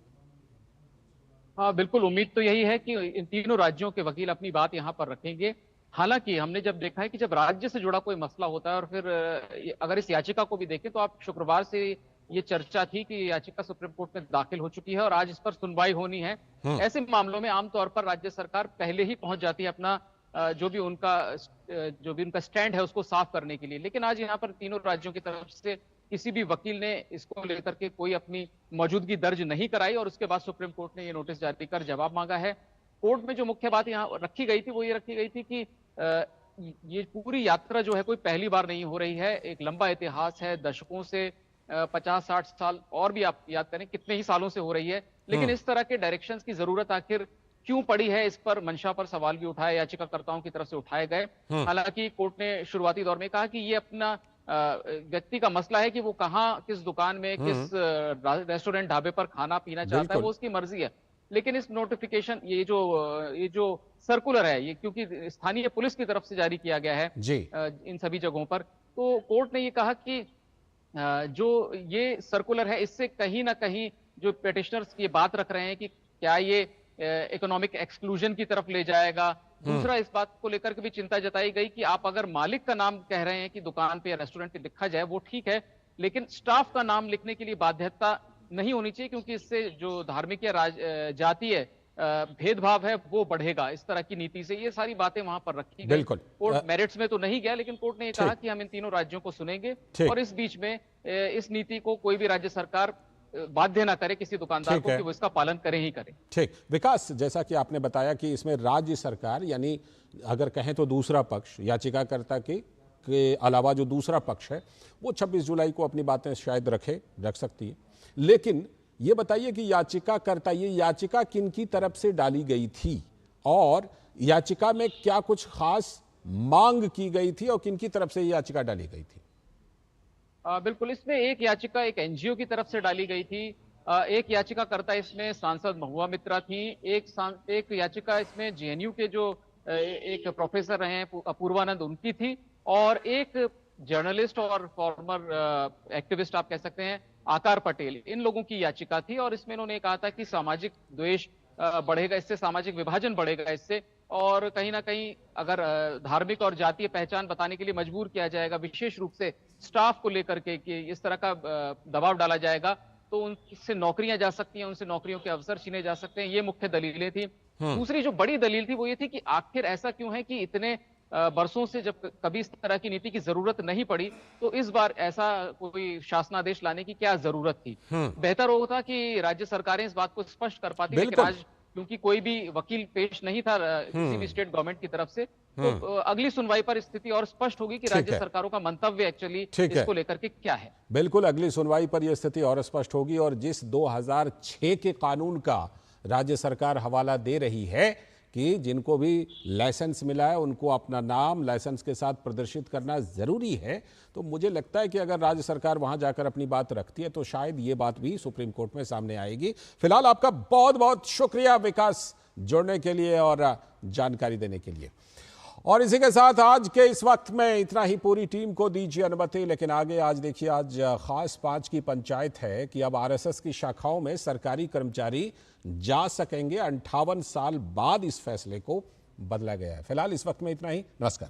हाँ, बिल्कुल, उम्मीद तो यही है कि इन तीनों राज्यों के वकील अपनी बात यहाँ पर रखेंगे। हालांकि हमने जब देखा है कि जब राज्य से जुड़ा कोई मसला होता है, और फिर अगर इस याचिका को भी देखें तो आप शुक्रवार से ये चर्चा थी कि याचिका सुप्रीम कोर्ट में दाखिल हो चुकी है और आज इस पर सुनवाई होनी है। ऐसे मामलों में आमतौर पर राज्य सरकार पहले ही पहुंच जाती है अपना जो भी उनका स्टैंड है उसको साफ करने के लिए। लेकिन आज यहाँ पर तीनों राज्यों की तरफ से किसी भी वकील ने इसको लेकर के कोई अपनी मौजूदगी दर्ज नहीं कराई और उसके बाद सुप्रीम कोर्ट ने ये नोटिस जारी कर जवाब मांगा है। कोर्ट में जो मुख्य बात यहाँ रखी गई थी वो ये रखी गई थी कि ये पूरी यात्रा जो है कोई पहली बार नहीं हो रही है, एक लंबा इतिहास है, दशकों से 50-60 साल और भी आप याद करें कितने ही सालों से हो रही है। लेकिन इस तरह के डायरेक्शंस की जरूरत आखिर क्यों पड़ी है, इस पर मंशा पर सवाल भी उठाए, याचिकाकर्ताओं की तरफ से उठाए गए। हालांकि कोर्ट ने शुरुआती दौर में कहा कि ये अपना व्यक्ति का मसला है कि वो कहाँ, किस दुकान में, किस रेस्टोरेंट ढाबे पर खाना पीना चाहता है, वो उसकी मर्जी है। लेकिन इस नोटिफिकेशन, ये जो सर्कुलर है, ये क्योंकि स्थानीय पुलिस की तरफ से जारी किया गया है जी इन सभी जगहों पर, तो कोर्ट ने ये कहा कि जो ये सर्कुलर है इससे कहीं ना कहीं जो पेटिशनर्स ये बात रख रहे हैं कि क्या ये इकोनॉमिक एक्सक्लूजन की तरफ ले जाएगा। दूसरा, इस बात को लेकर के भी चिंता जताई गई कि आप अगर मालिक का नाम कह रहे हैं कि दुकान पे या रेस्टोरेंट पे लिखा जाए वो ठीक है, लेकिन स्टाफ का नाम लिखने के लिए बाध्यता नहीं होनी चाहिए, क्योंकि इससे जो धार्मिक या जातीय भेदभाव है वो बढ़ेगा इस तरह की नीति से। ये सारी बातें वहां पर रखी गई। कोर्ट मेरिट्स में तो नहीं गया, लेकिन कोर्ट ने ये कहा कि हम इन तीनों राज्यों को सुनेंगे और इस बीच में इस नीति को कोई भी राज्य सरकार बाध्य ना करे किसी दुकानदार को कि वो इसका पालन करे ही करे। ठीक, विकास, जैसा कि आपने बताया कि इसमें राज्य सरकार, यानी अगर कहें तो दूसरा पक्ष, याचिकाकर्ता के अलावा जो दूसरा पक्ष है वो 26 जुलाई को अपनी बातें शायद रख सकती है। लेकिन ये बताइए कि याचिकाकर्ता, ये याचिका किनकी तरफ से डाली गई थी और याचिका में क्या कुछ खास मांग की गई थी और किनकी तरफ से याचिका डाली गई थी? बिल्कुल, इसमें एक याचिका एक एनजीओ की तरफ से डाली गई थी। एक याचिकाकर्ता इसमें सांसद महुआ मित्रा थी। एक याचिका इसमें जेएनयू के जो एक प्रोफेसर रहे हैं अपूर्वानंद, उनकी थी। और एक जर्नलिस्ट और फॉर्मर एक्टिविस्ट आप कह सकते हैं आकार पटेल, इन लोगों की याचिका थी। और इसमें इन्होंने कहा था कि सामाजिक द्वेष बढ़ेगा इससे, सामाजिक विभाजन बढ़ेगा इससे, और कहीं ना कहीं अगर धार्मिक और जातीय पहचान बताने के लिए मजबूर किया जाएगा, विशेष रूप से स्टाफ को लेकर के कि इस तरह का दबाव डाला जाएगा, तो उनसे नौकरियां जा सकती हैं, उनसे नौकरियों के अवसर छीने जा सकते हैं। ये मुख्य दलीलें थी। दूसरी जो बड़ी दलील थी वो ये थी कि आखिर ऐसा क्यों है कि इतने बरसों से जब कभी इस तरह की नीति की जरूरत नहीं पड़ी, तो इस बार ऐसा कोई शासनादेश लाने की क्या जरूरत थी। बेहतर होता कि राज्य सरकारें इस बात को स्पष्ट कर पाती, लेकिन आज क्योंकि कोई भी वकील पेश नहीं था किसी भी स्टेट गवर्नमेंट की तरफ से, तो अगली सुनवाई पर स्थिति और स्पष्ट होगी कि राज्य सरकारों का मंतव्य एक्चुअली इसको लेकर के क्या है। बिल्कुल, अगली सुनवाई पर यह स्थिति और स्पष्ट होगी। और जिस 2006 के कानून का राज्य सरकार हवाला दे रही है कि जिनको भी लाइसेंस मिला है उनको अपना नाम लाइसेंस के साथ प्रदर्शित करना जरूरी है, तो मुझे लगता है कि अगर राज्य सरकार वहां जाकर अपनी बात रखती है तो शायद ये बात भी सुप्रीम कोर्ट में सामने आएगी। फिलहाल आपका बहुत बहुत शुक्रिया विकास, जुड़ने के लिए और जानकारी देने के लिए। और इसी के साथ आज के इस वक्त में इतना ही। पूरी टीम को दीजिए अनुमति, लेकिन आगे आज देखिए, आज खास 5 की पंचायत है कि अब आरएसएस की शाखाओं में सरकारी कर्मचारी जा सकेंगे। 58 साल बाद इस फैसले को बदला गया है। फिलहाल इस वक्त में इतना ही। नमस्कार।